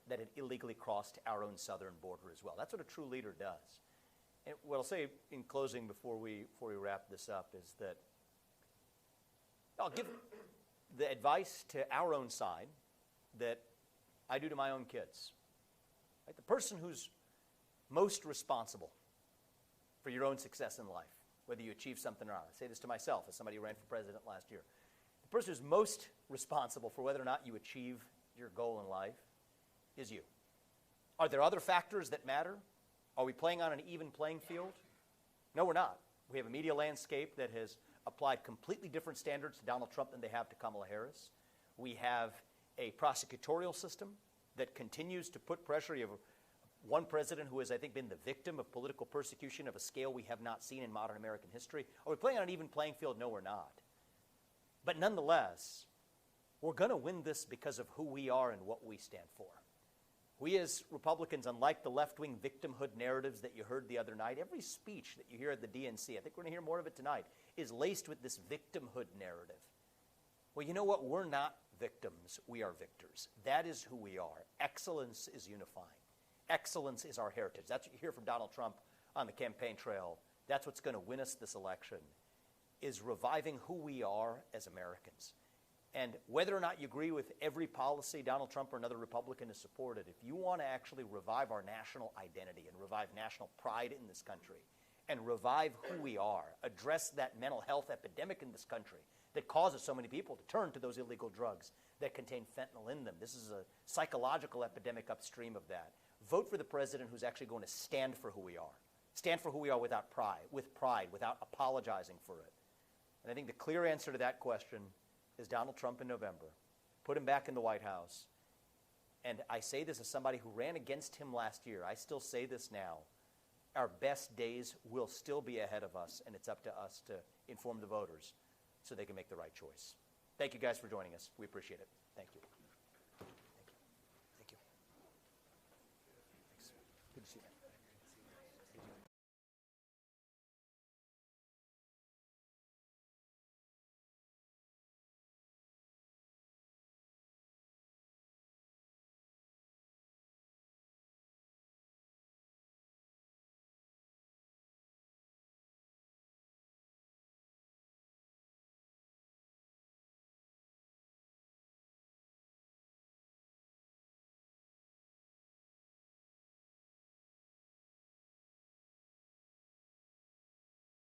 that had illegally crossed our own southern border as well. That's what a true leader does. And what I'll say in closing before we wrap this up is that I'll give the advice to our own side that I do to my own kids. Right? The person who's most responsible for your own success in life, whether you achieve something or not. I say this to myself as somebody who ran for president last year. The person who's most responsible for whether or not you achieve your goal in life is you. Are there other factors that matter? Are we playing on an even playing field? No, we're not. We have a media landscape that has applied completely different standards to Donald Trump than they have to Kamala Harris. We have a prosecutorial system that continues to put pressure. You have one president who has, I think, been the victim of political persecution of a scale we have not seen in modern American history. Are we playing on an even playing field? No, we're not. But nonetheless, we're going to win this because of who we are and what we stand for. We as Republicans, unlike the left-wing victimhood narratives that you heard the other night, every speech that you hear at the DNC, I think we're going to hear more of it tonight, is laced with this victimhood narrative. Well, you know what? We're not victims. We are victors. That is who we are. Excellence is unifying. Excellence is our heritage. That's what you hear from Donald Trump on the campaign trail. That's what's going to win us this election, is reviving who we are as Americans. And whether or not you agree with every policy Donald Trump or another Republican has supported, if you want to actually revive our national identity and revive national pride in this country and revive who we are, address that mental health epidemic in this country that causes so many people to turn to those illegal drugs that contain fentanyl in them. This is a psychological epidemic upstream of that. Vote for the president who's actually going to stand for who we are. Stand for who we are with pride, without apologizing for it. And I think the clear answer to that question is Donald Trump in November. Put him back in the White House. And I say this as somebody who ran against him last year. I still say this now. Our best days will still be ahead of us, and it's up to us to inform the voters so they can make the right choice. Thank you guys for joining us. We appreciate it. Thank you.